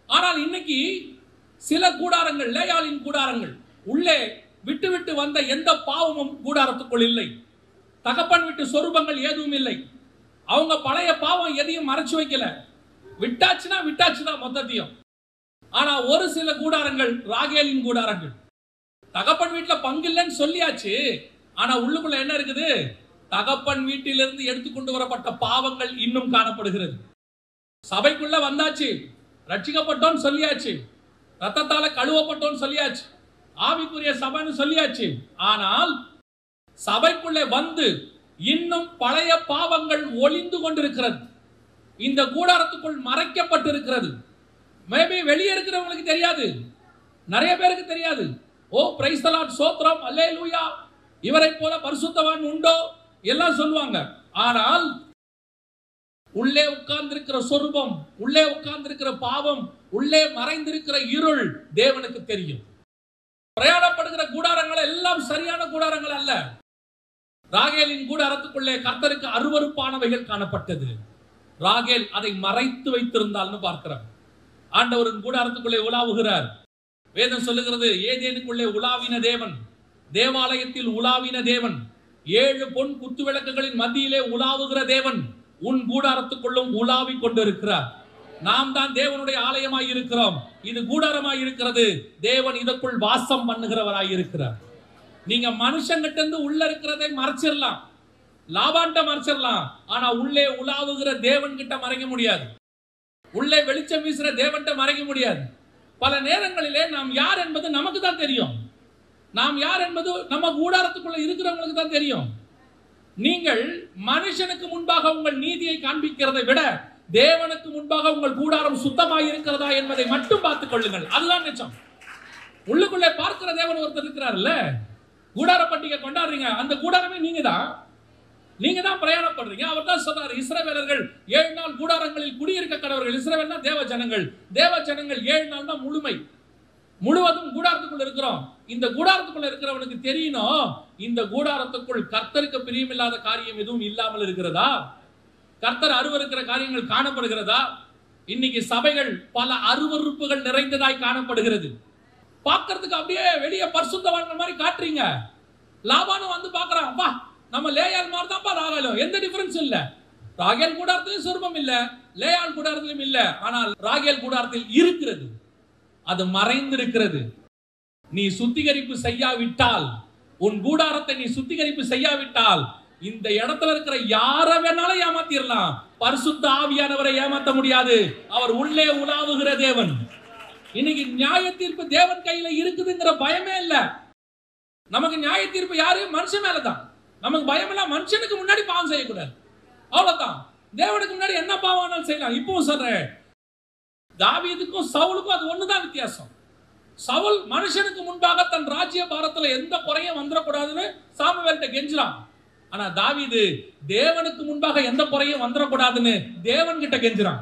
ஆனால் இன்னைக்கு சில கூடாரங்கள், லேயாலின் கூடாரங்கள், உள்ளே விட்டு விட்டு வந்த எந்த பாவமும் கூடாரத்துக்குள் இல்லை. தகப்பன் விட்டு சொரூபங்கள் எதுவும் இல்லை. அவங்க பழைய பாவம் எதையும் மறைச்சு வைக்கல. விட்டாச்சுன்னா மொத்தத்தையும். ஆனா ஒரு சில கூடாரங்கள் ராகேலின் கூடாரங்கள், தகப்பன் வீட்டுல பங்கு இல்லைன்னு சொல்லியாச்சு. ஆனா உள்ளுக்குள்ள என்ன இருக்குது? தகப்பன் வீட்டிலிருந்து எடுத்துக்கொண்டு வரப்பட்ட பாவங்கள் இன்னும் காணப்படுகிறது. சபைக்குள்ள வந்தாச்சு, ரட்சிக்கப்பட்டோன்னு சொல்லியாச்சு, ரத்தத்தால கழுவப்பட்டோன்னு சொல்லியாச்சு, ஆவிக்குரிய சபைன்னு சொல்லியாச்சு. ஆனால் சபைக்குள்ளே வந்து இன்னும் பழைய பாவங்கள் ஒளிந்து கொண்டிருக்கிறது. இந்த கூடாரத்துக்குள் மறைக்கப்பட்டிருக்கிறது. மேபி வெளியே இருக்கிறவங்களுக்கு தெரியாது, நிறைய பேருக்கு தெரியாது. ஓ பிரைஸ் தி லார்ட், ஸ்தோத்திரம், அல்லேலூயா, இவரை போல பரிசுத்தவான் உண்டோ எல்லாம் சொல்லுவாங்க. ஆனால் உள்ளே உட்கார்ந்திருக்கிற சொரூபம், உள்ளே உட்கார்ந்திருக்கிற பாவம், உள்ளே மறைந்திருக்கிற இருள் தேவனுக்கு தெரியும். பிரயாணப்படுகிற கூடாரங்கள் எல்லாம் சரியான கூடாரங்கள் அல்ல. ராகேலின் கூடாரத்துக்குள்ளே கர்த்தருக்கு அருவருப்பானவைகள் காணப்பட்டது. ராகேல் அதை மறைத்து வைத்திருந்தால்னு பார்க்கிறார். ஆண்டவரின் கூடாரத்துக்குள்ளே உலாவுகிறார். வேதம் சொல்லுகிறது, ஏதேனுக்குள்ளே உலாவின தேவன், தேவாலயத்தில் உலாவின தேவன், 7 பொன் குத்து விளக்குகளின் மத்தியிலே உலாவுகிற தேவன் உன் கூடாரத்துக்குள்ளும் உலாவி கொண்டிருக்கிறார். நாம் தான் தேவனுடைய ஆலயமாய் இருக்கிறோம். இது கூடாரமாய் இருக்கிறது. தேவன் இதற்குள் வாசம் பண்ணுகிறவராய் இருக்கிறார். நீங்க மனுஷங்கிட்ட இருந்து உள்ள இருக்கிறதை மறைச்சிடலாம், லாபான்ட்ட மறைச்சிடலாம். ஆனா உள்ளே உலாவுகிற தேவன் கிட்ட மறைக்க முடியாது. உள்ளே வெளிச்சம் வீசுற தேவன்கிட்ட மறைக்க முடியாது. பல நேரங்களிலே நாம் யார் என்பது நமக்கு தான் தெரியும். நாம் யார் என்பது நம்ம கூடாரத்துக்குள்ள இருக்கிறவங்களுக்கு தான் தெரியும். நீங்கள் மனுஷனுக்கு முன்பாக உங்கள் நீதியை காண்பிக்கிறதை விட தேவனுக்கு முன்பாக உங்கள் கூடாரம் சுத்தமாக இருக்கிறதா என்பதை மட்டும் பார்த்துக் கொள்ளுங்கள். அதுதான் நிச்சயம். உள்ளுக்குள்ளே பார்க்கிற தேவன் ஒருத்தர் இருக்கிறார்ல. கூடார பண்டிகை கொண்டாடுறீங்க, அந்த கூடாரமே நீங்க தான் பிரயாணப்படுறீங்க. அவர் தான் சொல்றாரு, இஸ்ரவேலர்கள் 7 நாள் கூடாரங்களில் குடியிருக்க கடவர்கள். இஸ்ரவேல்னா தேவ ஜனங்கள். தேவ ஜனங்கள் 7 நாள் தான் முழுவதும் கூடாரத்துக்குள்ள இருக்கிறோம். இந்த கூடாரத்துக்குள்ள இருக்கிறவனுக்கு தெரியணும், இந்த கூடாரத்துக்குள் கர்த்தருக்கு பிரியமில்லாத காரியம் எதுவும் இல்லாமல் இருக்கிறதா, கர்த்தர் அருவருக்கிற காரியங்கள் காணப்படுகிறதா. இன்னைக்கு சபைகள் பல அருவருப்புகள் நிறைந்ததாய் காணப்படுகிறது. பார்க்கிறதுக்கு அப்படியே வெளியே பரிசுத்தவான்கள் மாதிரி காட்டுறீங்க. லாபானும் வந்து பார்க்கறான், அப்பா நம்ம லேயால் மாதிரி தான்ப்பா ராகேலும், எந்த டிஃபரன்ஸ் இல்ல. ராகேல் கூடாரத்திலும் சொரூபம் இல்ல, லேயாள் கூடாரத்திலும் இல்ல. ஆனால் ராகேல் கூடாரத்தில் இருக்கிறது, அது மறைந்திருக்கிறது. நீ சுத்திகரிப்பு செய்யாவிட்டால், உன் கூடாரத்தை நீ சுத்திகரிப்பு செய்யாவிட்டால், இந்த இடத்துல இருக்கிற யார வேணாலும் ஏமாத்திரலாம், பரிசுத்த ஆவியானவரை ஏமாத்த முடியாது. அவர் உள்ளே உலாவுகிற தேவன். இன்னைக்கு நியாய தீர்ப்பு தேவன் கையில இருக்குதுங்கிற பயமே இல்ல. நமக்கு நியாய தீர்ப்பு யாரு? மனுஷன் மேலதான். நமக்கு பயம் இல்ல. மனுஷனுக்கு முன்னாடி பாவம் செய்யக்கூடாது, அவ்வளவுதான். தேவனுக்கு முன்னாடி என்ன பாவம் செய்யலாம். இப்போ சொல்றேன், தாவீதுக்கும் சவுலுக்கும் அது ஒண்ணுதான் வித்தியாசம். சவுல் மனுஷனுக்கு முன்பாக தன் ராஜ்ய பாரத்துல எந்த குறையும் வந்துடக்கூடாதுன்னு சாமுவேல்கிட்ட கெஞ்சுறான். ஆனா தாவீது தேவனுக்கு முன்பாக எந்த குறையும் வந்துடக்கூடாதுன்னு தேவன் கிட்ட கெஞ்சுறான்.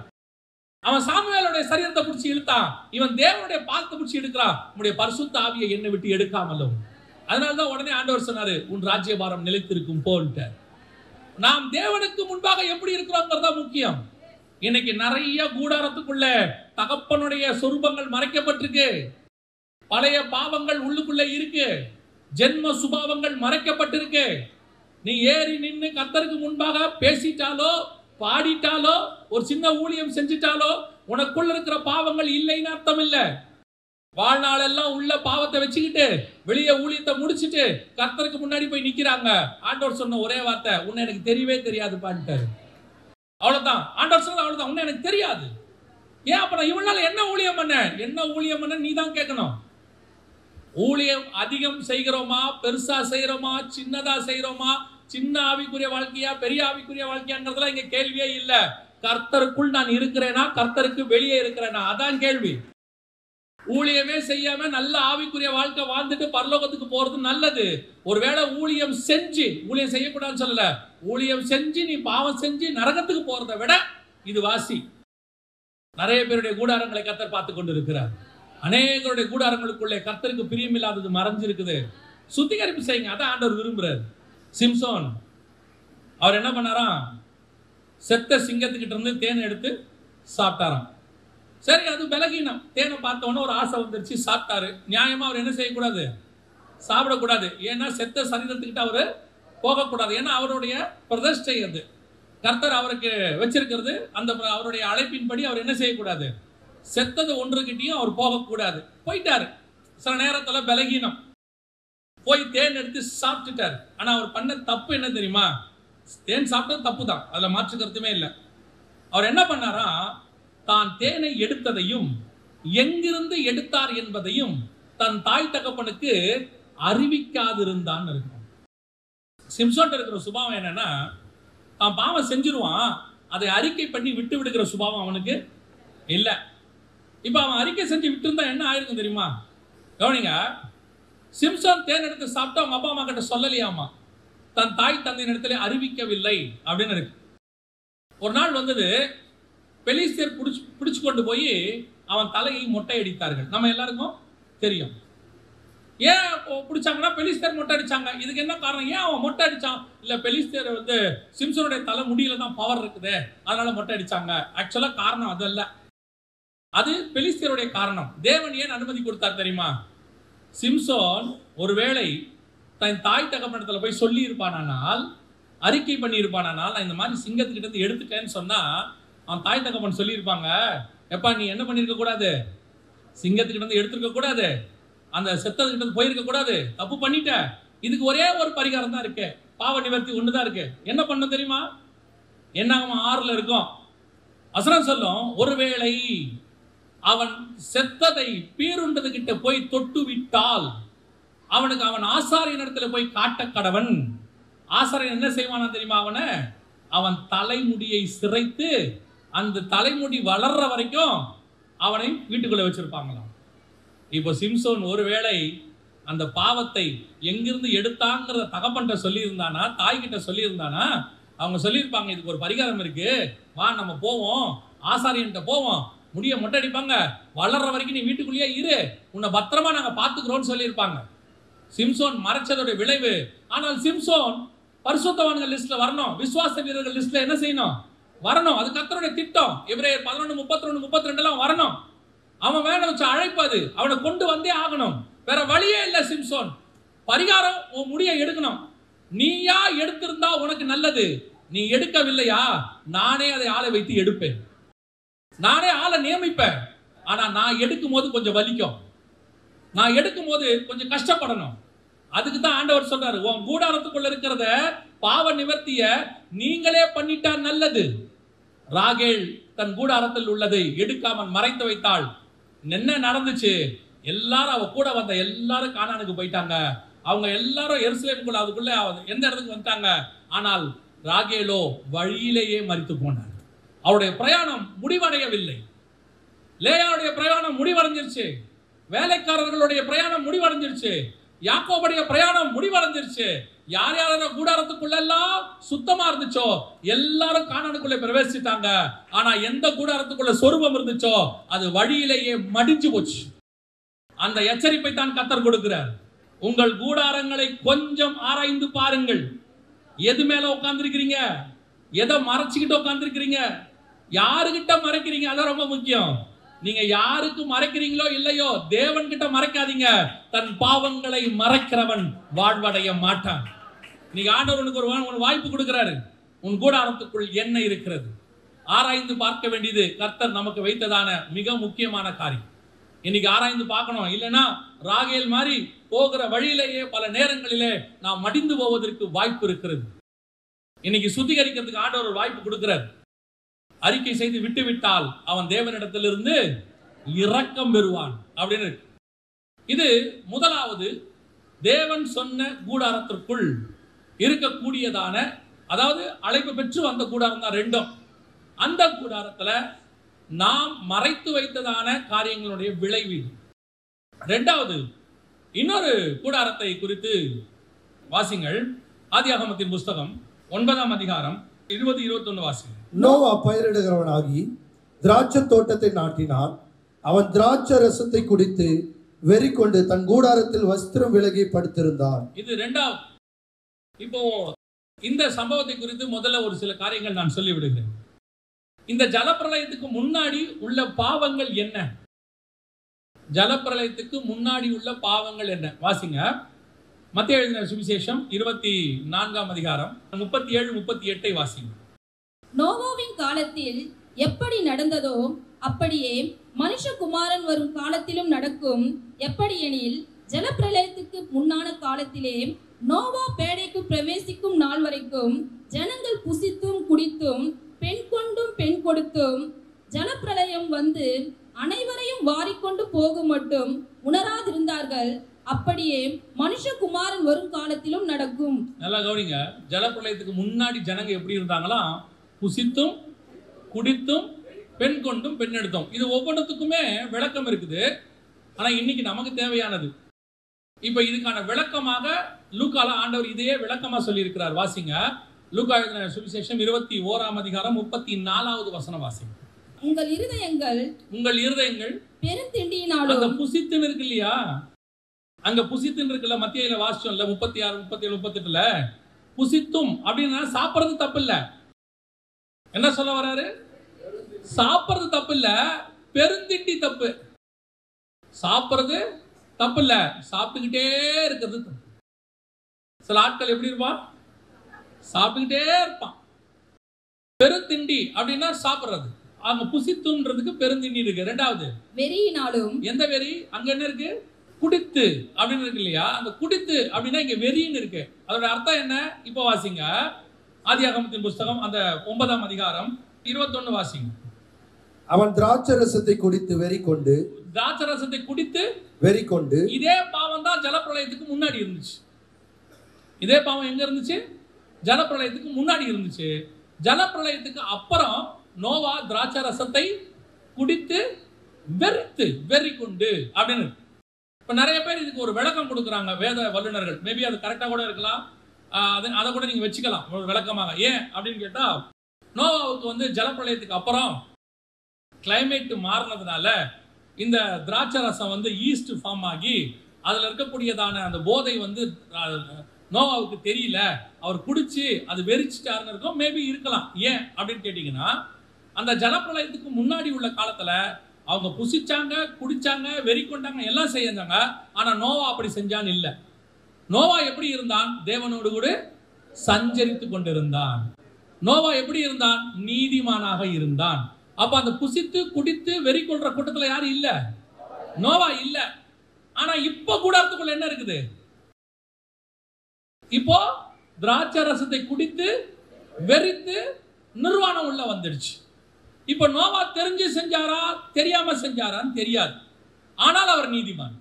அவன் சாமுவேலுடைய சரீரத்தை பிடிச்சி இழுத்தான், இவன் தேவனுடைய பாதத்தை பிடிச்சி எடுக்கிறான். உன்னுடைய பரிசுத்த ஆவியை என்னை விட்டு எடுக்காமலும். அதனாலதான் உடனே ஆண்டவர் சொன்னாரு, உன் ராஜ்ய பாரம் நிலைத்திருக்கும் போன்ட்டு. நாம் தேவனுக்கு முன்பாக எப்படி இருக்கிறோங்கிறதா முக்கியம். இன்னைக்கு நிறைய கூடாரத்துக்குள்ள தகப்பனுடைய சொரூபங்கள் மறைக்கப்பட்டிருக்கு, பழைய பாவங்கள் உள்ளுக்குள்ள இருக்கு, ஜென்ம சுபாவங்கள் மறைக்கப்பட்டிருக்கு. நீ ஏறி நின்று கர்த்தருக்கு முன்பாக பேசிட்டாலோ பாடிட்டாலோ ஒரு சின்ன ஊழியம் செஞ்சிட்டாலோ உனக்குள்ள இருக்கிற பாவங்கள் இல்லைன்னு அர்த்தம் இல்ல. வாழ்நாள் எல்லாம் உள்ள பாவத்தை வச்சுக்கிட்டு வெளியே ஊழியத்தை முடிச்சுட்டு கர்த்தருக்கு முன்னாடி போய் நிக்கிறாங்க. ஆண்டவர் சொன்ன ஒரே வார்த்தை, உன்னை எனக்கு தெரியவே தெரியாது பான்ட்டாரு. அவ்வளவுதான். ஆண்டவர் சொன்ன அவ்வளவுதான், உன்னை எனக்கு தெரியாது. ஏன் அப்ப நான் இவனால என்ன ஊழியம் பண்ண நீ தான் கேட்கணும். ஊழியம் அதிகம் செய்கிறோமா, பெருசா செய்யறோமா, சின்னதா செய்யறோமா, சின்ன ஆவிக்குரிய வாழ்க்கையா பெரிய ஆவிக்குரிய வாழ்க்கையாங்கிறதுலாம் இங்க கேள்வியே இல்ல. கர்த்தருக்குள் நான் இருக்கிறேனா, கர்த்தருக்கு வெளியே இருக்கிறேனா, அதான் கேள்வி. ஊழியமே செய்யாம நல்ல ஆவிக்குரிய வாழ்க்கை வாழ்ந்துட்டு பரலோகத்துக்கு போறது நல்லது. ஒருவேளை ஊழியம் செய்யக்கூடாதுன்னு சொல்லல, ஊழியம் செஞ்சு நீ பாவம் செஞ்சு நரகத்துக்கு போறதை விட இது வாசி. நிறைய பேருடைய கூடாரங்களை கர்த்தர் பார்த்து கொண்டு இருக்கிறார். அநேகருடைய கூடாரங்களுக்குள்ளே கர்த்தருக்கு பிரியமில்லாதது மறைஞ்சிருக்குது. சுத்திகரிப்பு செய்யுங்க, அதான் ஆண்டவர் விரும்புறாரு. சிம்சோன் அவர் என்ன பண்ணாராம், செத்த சிங்கத்துக்கிட்ட இருந்து தேன் எடுத்து சாப்பிட்டாராம். சரி, அது பலகீனம். தேனை பார்த்தோன்னே ஒரு ஆசை வந்துருச்சு, சாப்பிட்டாரு. நியாயமா அவர் என்ன செய்யக்கூடாது, சாப்பிடக்கூடாது. ஏன்னா செத்த சரீரத்துக்கிட்ட அவரு போகக்கூடாது. ஏன்னா அவருடைய பிரதிஷ்டை அது, கர்த்தர் அவருக்கு வச்சிருக்கிறது. அந்த அவருடைய அழைப்பின்படி அவர் என்ன செய்யக்கூடாது, செத்தது ஒன்றுகிட்டையும் அவர் போகக்கூடாது. போயிட்டாரு. சில நேரத்துல பலகீனம், போய் தேன் எடுத்து சாப்பிட்டுட்டாரு. ஆனா அவர் பண்ண தப்பு என்ன தெரியுமா, தேன் சாப்பிட்டது தப்பு தான், அதுல மாற்று கருத்துமே இல்லை. அவர் என்ன பண்ணாரா, தான் தேனை எடுத்ததையும் எங்கிருந்து எடுத்தார் என்பதையும் தன் தாய் தகப்பனுக்கு அறிவிக்காதிருந்தான் இருக்கும். சிம்சோன் இருக்கிற சுபாவம் என்னன்னா, தான் பாவம் செஞ்சிருவான், அதை அறிக்கை பண்ணி விட்டு விடுகிற சுபாவம் அவனுக்கு இல்ல. இப்ப அவன் அறிக்கை செஞ்சு விட்டு இருந்தா என்ன ஆயிருக்கும் தெரியுமா? கவனிங்க, சிம்சோன் தேன் எடுத்து சாப்பிட்டு அவங்க அப்பா அம்மா கிட்ட சொல்லலையாமா, தன் தாய் தந்தையின் இடத்துல அறிவிக்கவில்லை அப்படின்னு இருக்கு. ஒரு நாள் வந்தது, பெலிஸ்தியர் பிடிச்சு கொண்டு போய் அவன் தலையை மொட்டை அடித்தார்கள். நம்ம எல்லாருக்கும் தெரியும். ஏன் பிடிச்சாங்கன்னா, பெலிஸ்தியர் மொட்டை அடிச்சாங்க. இதுக்கு என்ன காரணம், ஏன் அவன் மொட்டை அடிச்சான்? இல்ல, பெலிஸ்தியர் சிம்சோனுடைய தலை முடியில தான் பவர் இருக்குது, அதனால மொட்டை அடிச்சாங்க. ஆக்சுவலா காரணம் அதல்ல, அது பெலிஸ்தியருடைய காரணம். தேவன் ஏன் அனுமதி கொடுத்தார் தெரியுமா? சிம்சோன் ஒருவேளை தன் தாய் தகப்பனிடத்துல போய் சொல்லி இருப்பானால், அறிக்கை பண்ணி இருப்பானால், நான் இந்த மாதிரி சிங்கத்துக்கிட்ட இருந்து எடுத்துட்டேன்னு சொன்னா அவன் தாய் தகப்பன் சொல்லியிருப்பாங்க, எப்பா நீ என்ன பண்ணிருக்க கூடாது, சிங்கத்துக்கிட்ட இருந்து எடுத்துருக்க கூடாது, அந்த செத்ததுக்கிட்ட இருந்து போயிருக்க கூடாது, தப்பு பண்ணிட்ட. இதுக்கு ஒரே ஒரு பரிகாரம் தான் இருக்கு, பாவ நிவர்த்தி ஒண்ணுதான் இருக்கு. என்ன பண்ண தெரியுமா? என்ன 6 இருக்கும் வசனம் சொல்லும், ஒருவேளை அவன் செத்ததை பீருண்டது கிட்ட போய் தொட்டு விட்டால் அவனுக்கு அவன் ஆசாரியன் இடத்துல போய் காட்ட கடவன். ஆசாரியன் என்ன செய்வானா தெரியுமா? அவன் தலைமுடியை சிரைத்து அந்த தலைமுடி வளர்ற வரைக்கும் அவனை வீட்டுக்குள்ள வச்சிருப்பாங்களாம். இப்போ சிம்சோன் ஒருவேளை அந்த பாவத்தை எங்கிருந்து எடுத்தாங்கிறத தகப்பன்கிட்ட சொல்லியிருந்தானா, தாய்கிட்ட சொல்லியிருந்தானா, அவங்க சொல்லியிருப்பாங்க, இதுக்கு ஒரு பரிகாரம் இருக்கு, வா நம்ம போவோம், ஆசாரியன்கிட்ட போவோம், முடிய மொட்டை அடிப்பாங்க, வளர்ற வரைக்கும் நீ வீட்டுக்குள்ளேயே இரு, உன்னை பத்திரமா நாங்க பாத்துக்கிறோம்னு சொல்லியிருப்பாங்க. சிம்சோன் மறைச்சதோட விளைவு. ஆனால் சிம்சோன் பரிசுத்தவான்கள் லிஸ்ட்ல வரணும், விசுவாச வீரர்கள் லிஸ்ட்ல என்ன செய்யணும், வரணும். அது கர்த்தருடைய திட்டம். எபிரேயர் 11:31-32 வரணும். அவன் வேணும் வச்சு அழைப்பது, அவனை கொண்டு வந்தே ஆகணும். வேற வழியே இல்லை. சிம்சோன் பரிகாரம், உன் முடியை எடுக்கணும். நீயா எடுத்திருந்தா உனக்கு நல்லது, நீ எடுக்கவில்லையா, நானே அதை ஆளை வைத்து எடுப்பேன், நானே ஆளை நியமிப்பேன். ஆனா நான் எடுக்கும் போது கொஞ்சம் வலிக்கும், நான் எடுக்கும் போது கொஞ்சம் கஷ்டப்படணும். அதுக்கு தான் ஆண்டவர் சொல்றாரு, உன் கூடாரத்துக்குள்ள இருக்கிறத பாவ நிவர்த்திய நீங்களே பண்ணிட்டா நல்லது. ராகேல் தன் கூடாரத்தில் உள்ளதை எடுக்காமல் மறைத்து வைத்தாள். என்ன நடந்துச்சு? எல்லாரும் அவ கூட வந்த எல்லாரும் கானானுக்கு போயிட்டாங்க. அவங்க எல்லாரும் எருசலேமுக்குள்ள அதுக்குள்ள எந்த இடத்துக்கு வந்துட்டாங்க. ஆனால் ராகேலோ வழியிலேயே மரித்து போனார். அவருடைய பிரயாணம் முடிவடையவில்லை. லேயாவுடைய பிரயாணம் முடிவடைஞ்சிருச்சு, வேலைக்காரர்களுடைய பிரயாணம் முடிவடைஞ்சிருச்சு, யாக்கோபுடைய பிரயாணம் முடிவடைஞ்சிருச்சு. யார் யாரும் கூடாரத்துக்குள்ள எல்லாம் சுத்தமா இருந்துச்சோ எல்லாரும் கானானுக்குள்ள பிரவேசித்தாங்க. ஆனா எந்த கூடாரத்துக்குள்ள சொரூபம் இருந்துச்சோ அது வழியிலேயே மடிஞ்சு போச்சு. அந்த எச்சரிப்பை தான் கர்த்தர் கொடுக்கிறார். உங்கள் கூடாரங்களை கொஞ்சம் ஆராய்ந்து பாருங்கள். எது மேல உட்கார்ந்திருக்கிறீங்க, எதை மறைச்சுக்கிட்டு உட்கார்ந்திருக்கிறீங்க, யாருகிட்ட மறைக்கிறீங்க, அதான் ரொம்ப முக்கியம். நீங்க யாருக்கு மறைக்கிறீங்களோ இல்லையோ தேவன் கிட்ட மறைக்காதீங்க. தன் பாவங்களை மறைக்கிறவன் வாழ்வடைய மாட்டான். நீங்க ஆண்டவனுக்கு ஒரு வாய்ப்பு கொடுக்கிறாரு. உன் கூடாரத்துக்குள் என்ன இருக்கிறது ஆராய்ந்து பார்க்க வேண்டியது கர்த்தர் நமக்கு வைத்ததான மிக முக்கியமான காரியம். இன்னைக்கு ஆராய்ந்து பார்க்கணும். இல்லைன்னா ராகேல் மாதிரி போகிற வழியிலேயே பல நேரங்களிலே நாம் மடிந்து போவதற்கு வாய்ப்பு இருக்கிறது. இன்னைக்கு சுத்திகரிக்கிறதுக்கு ஆண்டவர் ஒரு வாய்ப்பு கொடுக்கிறார். அறிக்கை செய்து விட்டு விட்டால் அவன் தேவனிடத்திலிருந்து இரக்கம் பெறுவான் அப்படின்னு. இது முதலாவது தேவன் சொன்ன கூடாரத்திற்குள் இருக்கக்கூடியதான, அதாவது அழைப்பு பெற்று வந்த கூடாரம் தான் ரெண்டும். அந்த கூடாரத்துல நாம் மறைத்து வைத்ததான காரியங்களுடைய விளைவு. இரண்டாவது இன்னொரு கூடாரத்தை குறித்து வாசிங்கள். ஆதியாகமத்தின் புஸ்தகம் 9ஆம் அதிகாரம் 20-21 வாசிங்கள். நோவா பயிரிடுகிறவனாகி திராட்சை தோட்டத்தை நாட்டினான். அவன் திராட்சை ரசத்தை குடித்து வெறி கொண்டு தன் கூடாரத்தில் வஸ்திரம் விலகி படுத்திருந்தான். இது இரண்டாவது. இப்போ இந்த சம்பவத்தை குறித்து முதல்ல ஒரு சில காரியங்கள் நான் சொல்லி விடுகிறேன். இந்த ஜலப்பிரளயத்துக்கு முன்னாடி உள்ள பாவங்கள் என்ன? ஜலப்பிரளயத்துக்கு முன்னாடி உள்ள பாவங்கள் என்ன? வாசிங்க. மத்தேயு எழுதின சுவிசேஷம் 24ஆம் அதிகாரம் 37-38 வாசிங்க. நோவாவின் காலத்தில் எப்படி நடந்ததோ அப்படியே மனுஷகுமாரன் வரும் காலத்திலும் நடக்கும். எப்படியெனில் ஜலப்பிரளயத்துக்கு முன்னான காலத்திலே நோவா பேடைக்கு பிரவேசிக்கும் நாள் வரைக்கும் ஜனங்கள் புசித்தும் குடித்தும் பெண் கொண்டும் பெண் கொடுத்தும் ஜலப்பிரளயம் வந்து அனைவரையும் வாரிக்கொண்டு போகும் மட்டும் உணராதிருந்தார்கள். அப்படியே மனுஷகுமாரன் வரும் காலத்திலும் நடக்கும். நல்லா கவனிங்க. ஜலப்பிரளயத்துக்கு முன்னாடி ஜனங்க எப்படி இருந்தாங்களாம்? புசித்தும் குடித்தும் பெண் கொண்டும் பெண் எடுத்தோம். இது ஒவ்வொன்றுத்துக்குமே விளக்கம் இருக்குது. ஆனா இன்னைக்கு நமக்கு தேவையானது இப்ப இதுக்கான விளக்கமாக லூக்கால ஆண்டவர் இதையே விளக்கமா சொல்லி இருக்கிறார். வாசிங்க. லூக்கா எழுதின சுவிசேஷம் 21ஆம் அதிகாரம் 34வது வசனம் வாசிங்க. உங்கள் இருதயங்கள் பெருந்திண்டியினாலும், அந்த புசித்துன்னு இருக்கு இல்லையா, அங்க புசித்துன்னு இருக்குல்ல, மத்தியில வாசிச்சோம்ல 36, 37, 38ல புசித்தும் அப்படின்னா சாப்பிடுறது தப்பு இல்ல. என்ன சொல்ல வராரு? சாப்பிடுறது தப்பு இல்ல, பெருந்திண்டி தப்பு. சாப்பிடுறது தப்பு இல்ல, சாப்பிட்டுக்கிட்டே இருக்கிறது தப்பு. சில ஆட்கள் எப்படி இருப்பான்? சாப்பிட்டுக்கிட்டே இருப்பான். பெருந்திண்டி அப்படின்னா சாப்பிடுறது. அங்க புசித்துன்றதுக்கு பெருந்திண்டி இருக்கு. இரண்டாவது வெறியினாலும். எந்த வெறி? அங்க என்ன இருக்கு? குடித்து அப்படின்னு இருக்கு இல்லையா? அந்த குடித்து அப்படின்னா இங்க வெறின்னு இருக்கு. அதோட அர்த்தம் என்ன? இப்ப வாசிங்க. ஆதியாகமத்தின் புஸ்தகம் அந்த 9ஆம் அதிகாரம் 21 வாசிங்க. அவன் திராட்சை ரசத்தை குடித்து வெறி கொண்டு, திராட்சை ரசத்தை குடித்து வெறி கொண்டு. இதே பாவம் தான் ஜலப்பிரளயத்துக்கு முன்னாடி இருந்துச்சு. இதே பாவம் எங்க இருந்துச்சு? ஜலப்பிரளயத்துக்கு முன்னாடி இருந்துச்சு. ஜலப்பிரளயத்துக்கு அப்புறம் நோவா திராட்சை ரசத்தை குடித்து வெறித்து வெறி கொண்டு அப்படின்னு. இப்ப நிறைய பேர் இதுக்கு ஒரு விளக்கம் கொடுக்குறாங்க வேத வல்லுநர்கள். மேபி அது கரெக்டா கூட இருக்கலாம், அதை கூட நீங்க வச்சுக்கலாம் ஒரு விளக்கமாக. ஏன் அப்படின்னு கேட்டா, நோவாவுக்கு ஜலப்பிரளயத்துக்கு அப்புறம் கிளைமேட் மாறினதுனால இந்த திராட்சை ரசம் ஈஸ்ட் ஃபார்ம் ஆகி அதுல இருக்கக்கூடியதான அந்த போதை நோவாவுக்கு தெரியல, அவர் குடிச்சு அது வெறிச்சிட்டாருன்னு இருக்கும். மேபி இருக்கலாம். ஏன் அப்படின்னு கேட்டீங்கன்னா, அந்த ஜலப்பிரளயத்துக்கு முன்னாடி உள்ள காலத்துல அவங்க புசிச்சாங்க, குடிச்சாங்க, வெறி கொண்டாங்க, எல்லாம் செஞ்சாங்க. ஆனா நோவா அப்படி செஞ்சான்னு இல்லை. நோவா எப்படி இருந்தான்? தேவனோடு கூட சஞ்சரித்து கொண்டிருந்தான். நோவா எப்படி இருந்தான்? நீதிமானாக இருந்தான். அப்ப அந்த புசித்து குடித்து வெறி கொள்ற கூட்டத்துல யாரும் இல்ல, நோவா இல்ல. ஆனா இப்ப கூடாரத்துக்குள்ள என்ன இருக்குது? இப்போ திராட்சை ரசத்தை குடித்து வெறித்து நிர்வாணம் உள்ள வந்துடுச்சு. இப்ப நோவா தெரிஞ்சு செஞ்சாரா தெரியாம செஞ்சாரான்னு தெரியாது. ஆனால் அவர் நீதிமான்.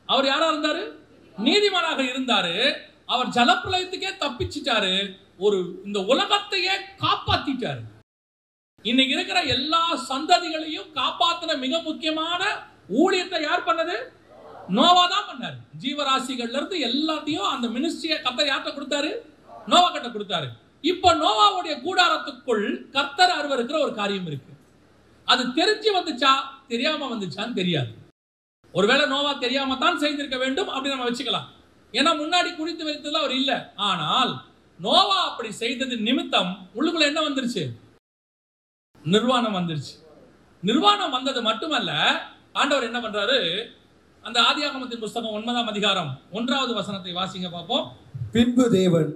அவர் யாரா இருந்தாரு? நீதிமானாக இருந்தாரு. அவர் ஜலப்பிரளயத்துக்கே தப்பிச்சிட்டாரு. இந்த உலகத்தையே காப்பாத்திட்டாரு. இன்னைக்கு இருக்கிற எல்லா சந்ததிகளையும் காப்பாத்தின மிக முக்கியமான ஊழியத்தை யார் பண்ணது? நோவா தான் பண்ணாரு. ஜீவராசிகள்ல இருந்து எல்லாத்தையும் அந்த மினிஸ்ட்ரியை கர்த்தர் யார்கிட்ட கொடுத்தாரு? நோவா கிட்ட கொடுத்தாரு. இப்ப நோவாவுடைய கூடாரத்துக்குள் கர்த்தர் அருவருக்கிற ஒரு காரியம் இருக்கு. அது தெரிஞ்சு வந்துச்சா தெரியாம வந்துச்சான்னு தெரியாது. ஒருவேளை நோவா தெரியாம தான் செய்திருக்க வேண்டும் அப்படி நம்ம வச்சுக்கலாம். ஏன்னா முன்னாடி குடித்து வைத்ததுல அவர் இல்ல. ஆனால் நோவா அப்படி செய்தது நிமித்தம் உள்ளுக்குள்ள என்ன வந்துருச்சு? நிர்வாணம் வந்துருச்சு. நிர்வாணம் வந்தது மட்டுமல்ல, ஆண்டவர் என்ன பண்றாரு? அந்த ஆதியாகமத்தின் புத்தகம் 9ஆம் அதிகாரம் 1வது வசனத்தை வாசிங்க பார்ப்போம். பின்பு தேவன்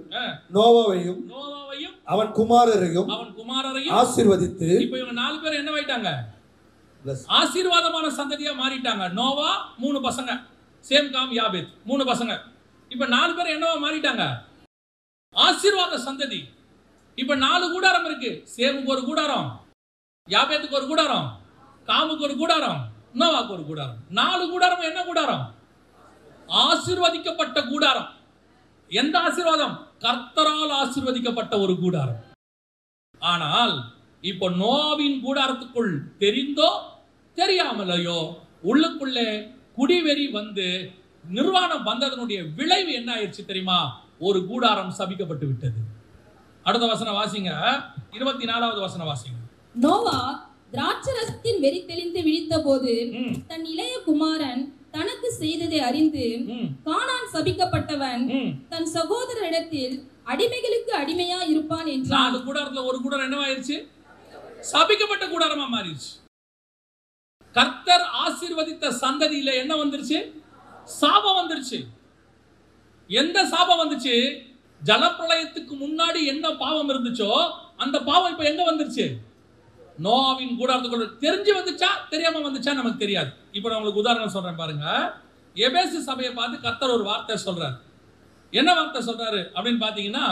நோவாவையும் அவன் குமாரரையும் ஆசீர்வதித்து, இப்ப இவங்க 4 பேர் என்ன ஆயிட்டாங்க? ஆசீர்வாதமான சந்ததியா மாறிட்டாங்க. நோவா 3 பசங்க, சேம் காம் யாபேத் 3 பசங்க. இப்ப 4 பேர் என்னவா மாறிட்டாங்க? ஆசீர்வாத சந்ததி. இப்ப 4 கூடாரம் இருக்கு. சேமுக்கு ஒரு கூடாரம், யாபேத்துக்கு ஒரு கூடாரம், காமுக்கு ஒரு கூடாரம், நோவாக்கு ஒரு கூடாரம். 4 கூடாரம் என்ன கூடாரம்? ஆசீர்வதிக்கப்பட்ட கூடாரம். எந்த ஆசீர்வாதம்? கர்த்தரால் ஆசீர்வதிக்கப்பட்ட ஒரு கூடாரம். ஆனால் இப்போ நோவாவின் கூடாரத்துக்குள் தெரிந்தோ தெரியாமலையோ உள்ளுக்குள்ளே குடிவெறி வந்து நிர்வாணம் வந்ததனுடைய விளைவு என்ன ஆயிடுச்சு தெரியுமா? ஒரு கூடாரம் சபிக்கப்பட்டு விட்டது. அடுத்த வசனம் வாசிங்க, 24வது வசனம் வாசிங்க. நோவா திராட்சரசத்தின் வெறி தெளிந்து விழித்த போது தன் இளைய குமாரன் தனக்கு செய்ததை அறிந்து, கானான் சபிக்கப்பட்டவன் தன் சகோதரரிடத்தில் அடிமைகளுக்கு அடிமையா இருப்பான் என்றான். 4 கூடாரத்துல ஒரு கூடாரம் என்னவாயிருச்சு? சபிக்கப்பட்ட கூடாரமா மாறிடுச்சு. கர்த்தர் ஆசீர்வதித்த சந்ததியில என்ன வந்துருச்சு? சாபம் வந்துருச்சு. எந்த சாபம் வந்துச்சு? ஜலப்பிரளயத்துக்கு முன்னாடி என்ன பாவம் இருந்துச்சோ அந்த பாவம் இப்ப எங்க வந்துருச்சு? நோவாவின் கூடாரத்துக்குள்ள. தெரிஞ்சு வந்துச்சா தெரியாம வந்துச்சா நமக்கு தெரியாது. இப்ப நான் உங்களுக்கு உதாரணம் சொல்றேன் பாருங்க. எபேசு சபையை பார்த்து கர்த்தர் ஒரு வார்த்தை சொல்றாரு. என்ன வார்த்தை சொல்றாரு அப்படின்னு பாத்தீங்கன்னா,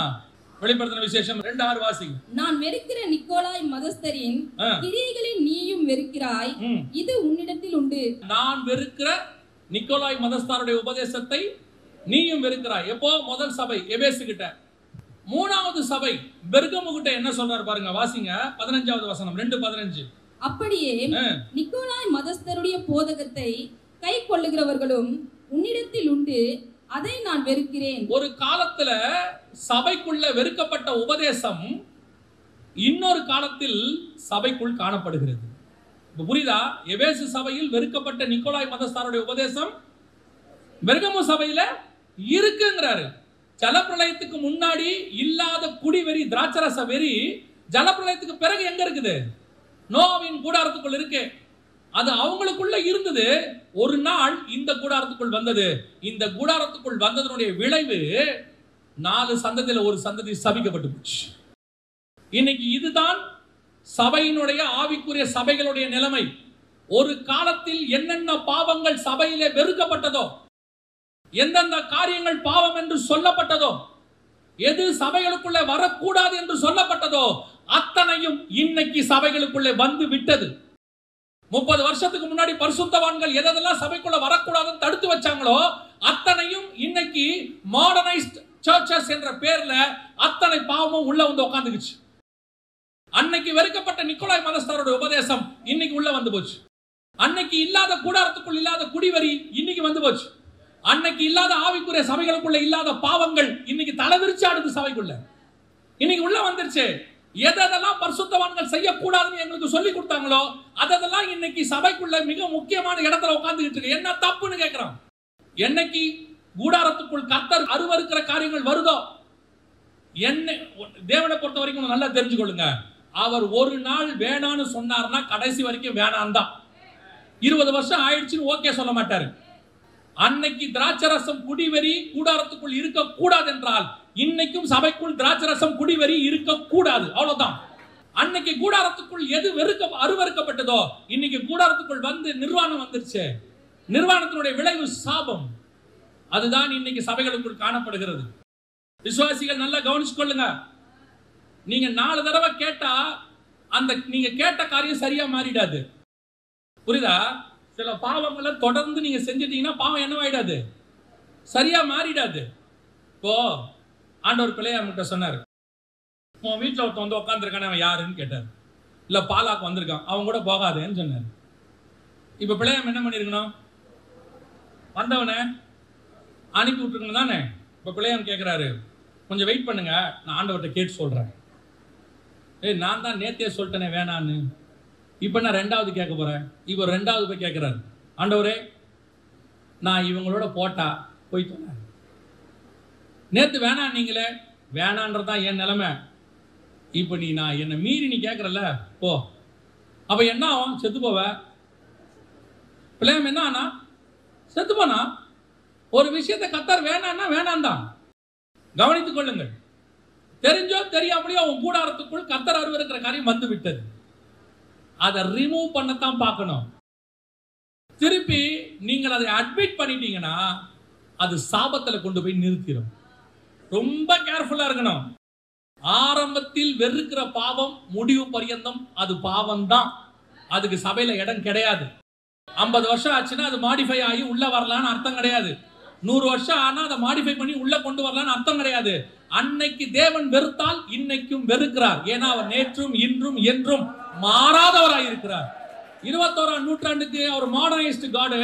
வெளிப்படுத்தின விசேஷம் 2:6 வாசிங்க. நான் வெறுக்கிற நிக்கோலாய் மதஸ்தரின் கிரியைகளை நீயும் வெறுக்கிறாய், இது உன்னிடத்தில் உண்டு. நான் வெறுக்கிற நிக்கோலாய் மதஸ்தாருடைய உபதேசத்தை நீயும் வெறுக்கிறாய். எப்போ? முதல் சபை எபேசு கிட்ட. 3வது சபை பெர்கமு கிட்ட என்ன சொல்றாரு பாருங்க, வாசிங்க 15வது வசனம் 2:15. அப்படியே நிக்கோலாய் மதஸ்தருடைய போதகத்தை கை கொள்ளுகிறவர்களும் உன்னிடத்தில் உண்டு, அதை நான் வெறுக்கிறேன். ஒரு காலத்துல சபைக்குள்ள வெறுக்கப்பட்ட உபதேசம் இன்னொரு காலத்தில் சபைக்குள் காணப்படுகிறது. புரியுதா? எபேசு சபையில் வெறுக்கப்பட்ட நிக்கோலாய் மதஸ்தாருடைய உபதேசம் பெர்கமு சபையில இருக்குங்கிறாரு. ஜலப்பிரளயத்துக்கு முன்னாடி இல்லாத குடிவெறி, திராட்சரச வெறி ஜலப்பிரளயத்துக்கு பிறகு எங்க இருக்குது? நோவாவின் கூடாரத்துக்குள் இருக்கு. அது அவங்களுக்குள்ள இருந்தது. ஒரு நாள் இந்த கூடாரத்துக்குள் வந்தது. இந்த கூடாரத்துக்குள் வந்ததனுடைய விளைவு 4 சந்ததியில ஒரு சந்ததி சபிக்கப்பட்டு போச்சு. இன்னைக்கு இதுதான் சபையினுடைய ஆவிக்குரிய சபைகளுடைய நிலைமை. ஒரு காலத்தில் என்னென்ன பாவங்கள் சபையிலே வெறுக்கப்பட்டதோ, எந்தெந்த காரியங்கள் பாவம் என்று சொல்லப்பட்டதோ, எது சபைகளுக்குள்ளே வரக்கூடாது என்று சொல்லப்பட்டதோ அத்தனையும் இன்னைக்கு சபைகளுக்குள்ளே வந்து விட்டது. 30 வருஷத்துக்கு முன்னாடி பரிசுத்தவான்கள் எதெல்லாம் சபைக்குள்ள வரக்கூடாதுன்னு தடுத்து வச்சாங்களோ அத்தனையும் இன்னைக்கு மாடர்னைஸ்ட் சர்ச்சஸ் என்ற பேர்ல அத்தனை பாவமும் உள்ள வந்து உட்கார்ந்துக்குச்சு. அன்னைக்கு வெறுக்கப்பட்ட நிக்கோலாய் மதஸ்தாரோட உபதேசம் இன்னைக்கு உள்ள வந்து போச்சு. அன்னைக்கு இல்லாத கூடாரத்துக்குள் இல்லாத குடிவரி இன்னைக்கு வந்து போச்சு. அன்னைக்கு இல்லாத ஆவிக்குரிய சபைகளுக்குள்ள இல்லாத பாவங்கள் இன்னைக்கு தலைவிரிச்சு ஆடுது சபைக்குள்ள. இன்னைக்கு உள்ள வந்துருச்சு. எதெல்லாம் பரிசுத்தவான்கள் செய்யக்கூடாதுன்னு எங்களுக்கு சொல்லி கொடுத்தாங்களோ அதெல்லாம் இன்னைக்கு சபைக்குள்ள மிக முக்கியமான இடத்துல உட்கார்ந்துகிட்டு இருக்கு. என்ன தப்புன்னு கேட்கிறோம். என்னைக்கு கூடாரத்துக்குள் கர்த்தர் அருவருக்கிற காரியங்கள் வருதோ, என்ன தேவனை பொறுத்த வரைக்கும் நல்லா தெரிஞ்சுக்கொள்ளுங்க, அவர் ஒரு நாள் வேணான்னு சொன்னார்னா கடைசி வரைக்கும் வேணான் தான். 20 வருஷம் ஆயிடுச்சுன்னு ஓகே சொல்ல மாட்டாரு. அன்னைக்கு திராட்சரசம் குடிவெறி கூடாரத்துக்குள் இருக்கக்கூடாது என்றால் இன்னைக்கும் சபைக்குள் திராட்சரசம் குடிவெறி இருக்கக்கூடாது. அவ்வளவுதான். அன்னைக்கு கூடாரத்துக்குள் எது அருவருக்கப்பட்டதோ இன்னைக்கு கூடாரத்துக்குள் வந்து நிர்வாணம் வந்துருச்சு. நிர்வாணத்தினுடைய விளைவு சாபம். அதுதான் இன்னைக்கு சபைகளுக்குள் காணப்படுகிறது. விசுவாசிகள் நல்லா கவனிச்சுக்கொள்ளுங்க. நீங்க 4 தடவை கேட்டா அந்த நீங்க கேட்ட காரியம் சரியா மாறிடாது. புரியுதா? சில பாவங்களை தொடர்ந்து நீங்க செஞ்சிட்டீங்கன்னா பாவம் என்னவாயிடாது, சரியா மாறிடாது. இப்போ ஆண்டவர் பிள்ளையார்கிட்ட சொன்னார், உன் வீட்டில் ஒருத்தன் வந்து உட்காந்துருக்கானே அவன் யாருன்னு கேட்டார். இல்ல பாலாக்கு வந்திருக்கான், அவன் கூட போகாதேன்னு சொன்னார். இப்ப பிள்ளையாம் என்ன பண்ணிருக்கணும்? வந்தவனை அனுப்பி விட்டுருக்கணும் தானே. இப்ப பிள்ளையாம் கேட்கிறாரு, கொஞ்சம் வெயிட் பண்ணுங்க, நான் ஆண்டவர்கிட்ட கேட்டு சொல்றேன். நான் தான் நேத்தே சொல்லிட்டேனே வேணான்னு, இப்ப நான் 2வது கேட்க போறேன். இவர் 2வது போய் கேட்கிறாரு, ஆண்டவரே நான் இவங்களோட போட்டா போயிட்டு நேத்து வேணாம் நீங்களே, வேணான்றதான் என் நிலைமை. இப்ப நான் என்னை மீறி நீ கேட்கறல போ, அப்ப என்ன ஆகும்? செத்து போவ. பிள்ளையம் என்ன ஆனா செத்து போனா. ஒரு விஷயத்தை கர்த்தர் வேணான்னா வேணாம் தான். கவனித்துக் கொள்ளுங்கள். தெரிஞ்சோ தெரியாமலையோ உன் கூடாரத்துக்குள் கர்த்தர் அருவருக்கிற காரியம் வந்து விட்டது. அதை ரிமூவ் பண்ணத்தான் பார்க்கணும். திருப்பி நீங்கள் அதை அட்மிட் பண்ணிட்டீங்கன்னா அது சாபத்தில் கொண்டு போய் நிறுத்திடும். ரொம்ப கேர்ஃபுல்லா இருக்கணும். ஆரம்பத்தில் வெறுக்கிற பாவம் முடிவு பரியந்தம் அது பாவம் தான். அதுக்கு சபையில இடம் கிடையாது. 50 வருஷம் ஆச்சுன்னா அது மாடிஃபை ஆகி உள்ள வரலான்னு அர்த்தம் கிடையாது. 100 வருஷம் ஆனா அதை மாடிஃபை பண்ணி உள்ள கொண்டு வரலான்னு அர்த்தம் கிடையாது. அன்னைக்கு தேவன் வெறுத்தால் இன்னைக்கும் வெறுக்கிறார். ஏன்னா அவர் நேற்றும் இன்றும் என்றும் மாறாதவராய் இருக்கிறார். 21ஆம் நூற்றாண்டுக்கு அவர் மாடர்னைஸ்டு காடு.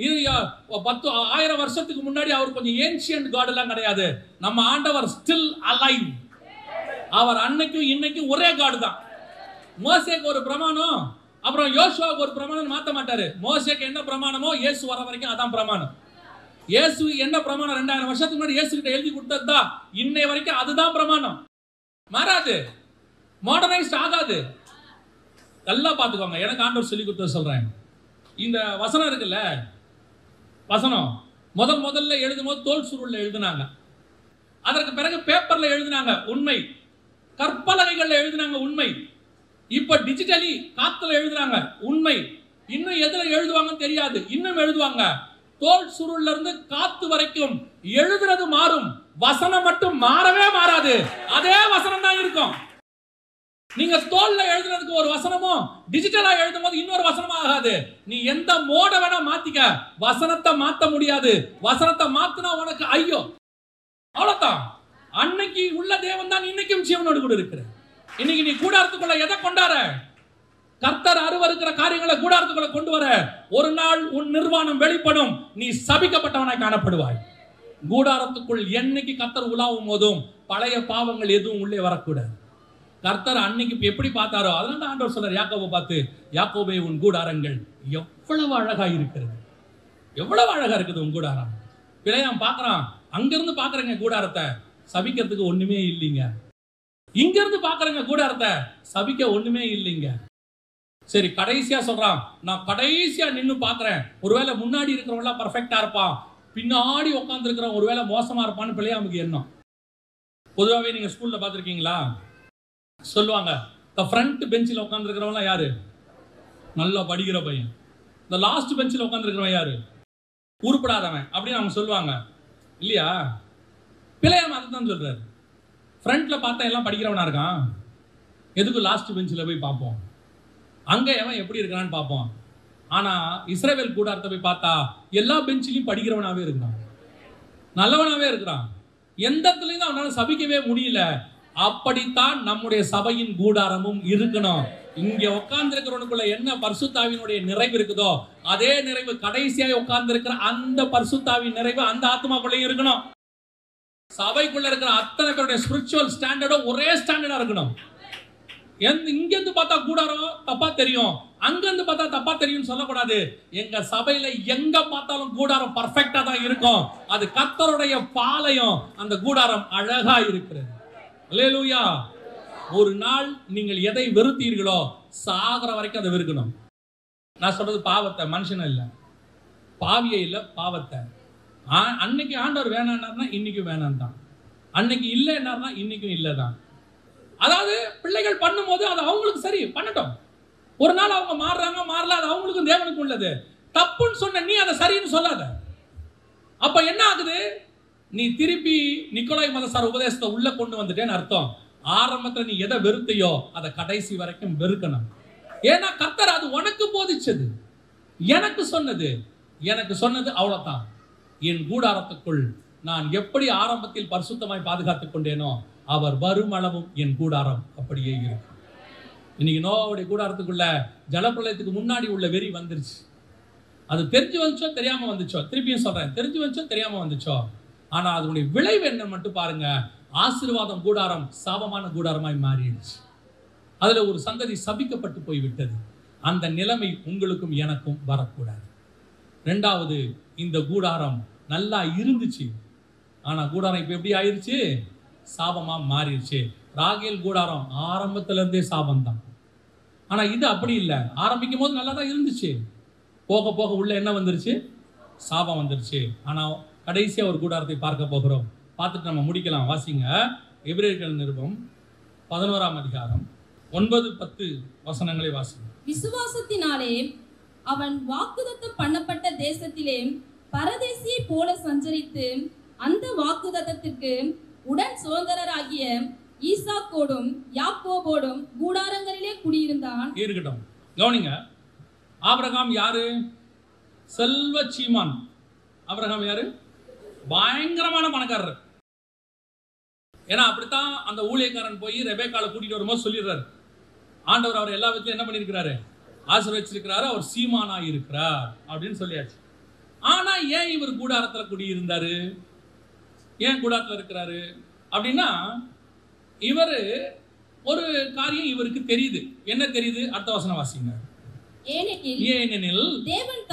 10,000 வருஷத்துக்கு முன்னாடி அவர் கொஞ்சம் ஏன்ஷியன்ட் காட் எல்லாம் கிடையாது. நம்ம ஆண்டவர் ஸ்டில் அலைவ். அவர் அன்னைக்கும் இன்னைக்கும் ஒரே காடு தான். மோசேக்கு ஒரு பிரமாணம், அப்புறம் யோசுவாவுக்கு ஒரு பிரமாணம் மாற்ற மாட்டாரு. மோசேக்கு என்ன பிரமாணமோ இயேசு வர வரைக்கும் அதான் பிரமாணம். இயேசு என்ன பிரமாணம் 2000 வருஷத்துக்கு முன்னாடி இயேசு கிட்ட எழுதி கொடுத்ததுதான் இன்னை வரைக்கும் அதுதான் பிரமாணம். மாறாது, மாடர்னைஸ்ட் ஆகாது. நல்லா பாத்துக்கோங்க. எனக்கு ஆண்டவர் சொல்லி கொடுத்த சொல்றேன். இந்த வசனம் இருக்குல்ல, வசனம் முதல்ல எழுதும் போது தோல் சுருள்ல எழுதினாங்க. அதற்கு பிறகு பேப்பர்ல எழுதினாங்க உண்மை, கற்பலகைகள்ல எழுதினாங்க உண்மை. இப்ப டிஜிட்டலி காத்துல எழுதுறாங்க உண்மை. இன்னும் எதுல எழுதுவாங்கன்னு தெரியாது, இன்னும் எழுதுவாங்க. தோல் சுருள்ல இருந்து காத்து வரைக்கும் எழுதுறது மாறும், வசனம் மட்டும் மாறவே மாறாது. அதே வசனம் தான் இருக்கும். நீங்க தோல்ல எழுதுறதுக்கு ஒரு வசனமும் டிஜிட்டலா எழுதும் போது இன்னொரு வசனமா ஆகாது. நீ எந்த மோட வேணா மாத்திக்க, வசனத்தை மாத்த முடியாது. வசனத்தை மாத்தினா உனக்கு ஐயோ, அவ்வளவுதான். அன்னைக்கு உள்ள தேவன் தான் இன்னைக்கும் ஜீவனோடு கூட இருக்கிற. இன்னைக்கு நீ கூடாரத்துக்குள்ள எதை கொண்டாட? கர்த்தர் அருவருக்கிற காரியங்களை கூடாரத்துக்குள்ள கொண்டு வர ஒரு நாள் உன் நிர்வாணம் வெளிப்படும். நீ சபிக்கப்பட்டவனாய் காணப்படுவாய். கூடாரத்துக்குள் என்னைக்கு கர்த்தர் உலாவும் போதும் பழைய பாவங்கள் எதுவும் உள்ளே வரக்கூடாது. கர்த்தர் அன்னைக்கு எப்படி பார்த்தாரோ அதனால ஆண்டவர் சொல்றார் யாக்கோபை பார்த்து, யாக்கோபே உன் கூடாரங்கள் எவ்வளவு அழகா இருக்கிறது, எவ்வளவு அழகா இருக்குது உன் கூடாரம். பிள்ளையாம் பாக்குறான், அங்கிருந்து பாக்குறேங்க கூடாரத்தை, சபிக்கிறதுக்கு ஒண்ணுமே இல்லைங்க. இங்க இருந்து பாக்குறேங்க கூடாரத்தை, சபிக்க ஒண்ணுமே இல்லைங்க. சரி, கடைசியா சொல்றான், நான் கடைசியா நின்னு பாக்குறேன். ஒருவேளை முன்னாடி இருக்கிறவங்க பர்ஃபெக்டா இருப்பான், பின்னாடி உட்கார்ந்து இருக்கிறவன் ஒருவேளை மோசமா இருப்பான்னு பிள்ளையாமுக்கு எண்ணம். பொதுவாகவே நீங்க ஸ்கூல்ல பாத்திருக்கீங்களா? சொல்லுவாங்க, இந்த ஃப்ரண்ட் பெஞ்சில் உட்கார்ந்து இருக்கிறவங்க யாரு? நல்லா படிக்கிற பையன். இந்த லாஸ்ட் பெஞ்சில் உட்கார்ந்து இருக்கிறவன் யாரு? உருப்படாதவன் அப்படின்னு அவங்க சொல்லுவாங்க இல்லையா? பிள்ளையாம அதுதான் சொல்றாரு. ஃப்ரண்ட்ல பார்த்தா எல்லாம் படிக்கிறவனா இருக்கான், எதுக்கு லாஸ்ட் பெஞ்சில் போய் பார்ப்போம், அங்க எவன் எப்படி இருக்கிறான்னு பார்ப்போம். ஆனா இஸ்ரவேல் கூடாரத்தை போய் பார்த்தா எல்லா பெஞ்சிலையும் படிக்கிறவனாவே இருக்கிறான், நல்லவனாவே இருக்கிறான். எந்த இடத்துலயும் அவனால சபிக்கவே முடியல. அப்படித்தான் நம்முடைய சபையின் கூடாரமும் இருக்கணும். இங்க உட்கார்ந்து இருக்கிறவனுக்குள்ள என்ன பரிசுத்தாவினுடைய நிறைவு இருக்குதோ அதே நிறைவு கடைசியாக உட்கார்ந்து இருக்கிற அந்த பரிசுத்தாவின் நிறைவு அந்த ஆத்மாக்குள்ளே இருக்கணும். சபைக்குள்ள இருக்கிற அத்தனை பேருடைய ஸ்பிரிச்சுவல் ஸ்டாண்டர்டும் ஒரே ஸ்டாண்டர்டா இருக்கணும். இங்க இருந்து பார்த்தா கூடாரம் தப்பா தெரியும், அங்க இருந்து பார்த்தா தப்பா தெரியும் சொல்லக்கூடாது. எங்க சபையில எங்க பார்த்தாலும் கூடாரம் பர்ஃபெக்டா தான் இருக்கும். அது கர்த்தருடைய பாளையம், அந்த கூடாரம் அழகா இருக்கிறது. அல்லேலூயா. ஒரு நாள் நீங்கள் எதை வெறுத்தீர்களோ சாகர வரைக்கும் அதை வெறுக்கணும். நான் சொல்றது பாவத்தை, மனுஷன் இல்ல. பாவியை இல்லை, பாவத்தை. அன்னைக்கு ஆண்டவர் வேணான்னார்னா இன்னைக்கும் வேணாம் தான், அன்னைக்கு இல்லைன்னார்னா இன்னைக்கும் இல்லை தான். அதாவது பிள்ளைகள் பண்ணும்போது அது அவங்களுக்கு சரி, பண்ணட்டும். ஒரு நாள் அவங்க மாறுறாங்க, மாறல, அது அவங்களுக்கும் தேவனுக்கும் உள்ளது. தப்புன்னு சொன்ன நீ அதை சரின்னு சொல்லாத. அப்ப என்ன ஆகுது? நீ திருப்பி நிக்கோலாய் மதசார் உபதேசத்தை உள்ள கொண்டு வந்துட்டேன்னு அர்த்தம். ஆரம்பத்துல நீ எதை வெறுத்தையோ அதை கடைசி வரைக்கும் வெறுக்கணும். ஏன்னா கர்த்தர் அது உனக்கு போதிச்சது, எனக்கு சொன்னது அவ்வளவுதான். என் கூடாரத்துக்குள் நான் எப்படி ஆரம்பத்தில் பரிசுத்தமாய் பாதுகாத்துக் கொண்டேனோ அவர் வருமளவும் என் கூடாரம் அப்படியே இருக்கும். இன்னைக்கு நோவாவுடைய கூடாரத்துக்குள்ள ஜலப்பிரளயத்துக்கு முன்னாடி உள்ள வெறி வந்துருச்சு. அது தெரிஞ்சு வந்துச்சோ தெரியாம வந்துச்சோ, திருப்பியும் சொல்றேன், தெரிஞ்சு வந்துச்சோ தெரியாம வந்துச்சோ, ஆனா அதனுடைய விளைவு என்ன மட்டும் பாருங்க. ஆசீர்வாதம் கூடாரம் சாபமான கூடாரமாய் மாறிடுச்சு. அதுல ஒரு சந்ததி சபிக்கப்பட்டு போய்விட்டது. அந்த நிலைமை உங்களுக்கும் எனக்கும் வரக்கூடாது. ரெண்டாவது, இந்த கூடாரம் நல்லா இருந்துச்சு, ஆனா கூடாரம் இப்ப எப்படி ஆயிருச்சு? சாபமா மாறிடுச்சு. ராகேல் கூடாரம் ஆரம்பத்துல இருந்தே சாபம் தான். ஆனா இது அப்படி இல்லை. ஆரம்பிக்கும் போது நல்லா தான் இருந்துச்சு, போக போக உள்ள என்ன வந்துருச்சு? சாபம் வந்துருச்சு. ஆனா கடைசியா ஒரு கூடாரத்தை பார்க்க போகிறோம். பார்த்துட்டு நம்ம முடிக்கலாம். வாசிங்க எபிரேயர்கள் நிருபம் 11ஆம் அதிகாரம் 9-10 வசனங்களை வாசிங்க. விசுவாசத்தினாலே அவன் வாக்குத்தத்தம் பண்ணப்பட்ட தேசத்திலே பரதேசியை போல சஞ்சரித்து அந்த வாக்குத்தத்தத்திற்கு உடன் சுதந்திரராகிய ஈசாக்கோடும் யாக்கோபோடும் கூடாரங்களிலே குடியிருந்தான். இருக்கட்டும், கவனிங்க. ஆபிரகாம் யாரு? செல்வ சீமான். ஆபிரகாம் யாரு? பயங்கரமான பணக்காரர். ஏன்னா அப்படித்தான் அந்த ஊழியக்காரன் போய் ரெபேக்கால கூட்டிட்டு வரும்போது சொல்லிடுறாரு, ஆண்டவர் அவர் எல்லா விதத்திலும் என்ன பண்ணிருக்கிறாரு? ஆசீர்வதிச்சிருக்கிறாரு, அவர் சீமானா இருக்கிறார் அப்படின்னு சொல்லியாச்சு. ஆனா ஏன் இவர் கூடாரத்துல குடியிருந்தாரு? ஏன் கூடாரத்துல இருக்கிறாரு அப்படின்னா, இவரு ஒரு காரியம் இவருக்கு தெரியுது. என்ன தெரியுது? அடுத்த வசனம் வாசிங்க. ஏனெனில் தேவன்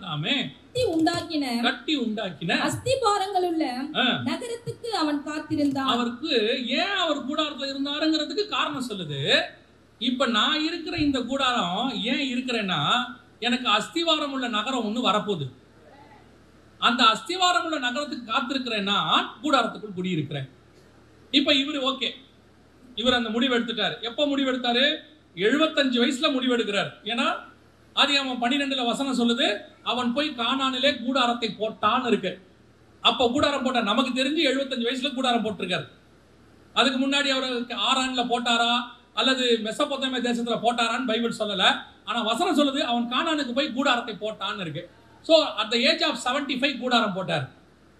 தாமே கட்டி உண்டாக்கின அஸ்திபாரங்கள் உள்ள நகரத்துக்கு அவன் காத்திருந்தான். அவருக்கு ஏன் அவர் கூடாரத்துல இருந்தாருங்கிறதுக்கு காரணம் சொல்லுது. இப்ப நான் இருக்கிற இந்த கூடாரம் ஏன் இருக்கிறேன்னா, எனக்கு அஸ்திவாரம் உள்ள நகரம் ஒண்ணு வரப்போகுது. அந்த அஸ்திவாரம் உள்ள நகரத்துக்கு காத்திருக்கிறேன்னா கூடாரத்துக்குள் குடியிருக்கிறேன். இப்ப இவரு ஓகே, இவர் அந்த முடிவு எடுத்துட்டாரு. எப்ப முடிவு எடுத்தாரு? 75 வயசுல முடிவு எடுக்கிறார். ஏன்னா ஆதியாகமம் 12 வசனம் சொல்லுது, அவன் போய் கானானிலே கூடாரத்தை போட்டான்னு இருக்கு. அப்ப கூடாரம் போட்டார். நமக்கு தெரிஞ்சு 75 வயசுல கூடாரம் போட்டிருக்காரு. அதுக்கு முன்னாடி அவர் ஆரான்ல போட்டாரா அல்லது மெசொப்பொத்தாமியா தேசத்துல போட்டாரான்னு பைபிள் சொல்லல. ஆனா வசனம் சொல்லுது அவன் கானானுக்கு போய் கூடாரத்தை போட்டான்னு இருக்கு. So at the age of 75 கூடாரம் போட்டார்.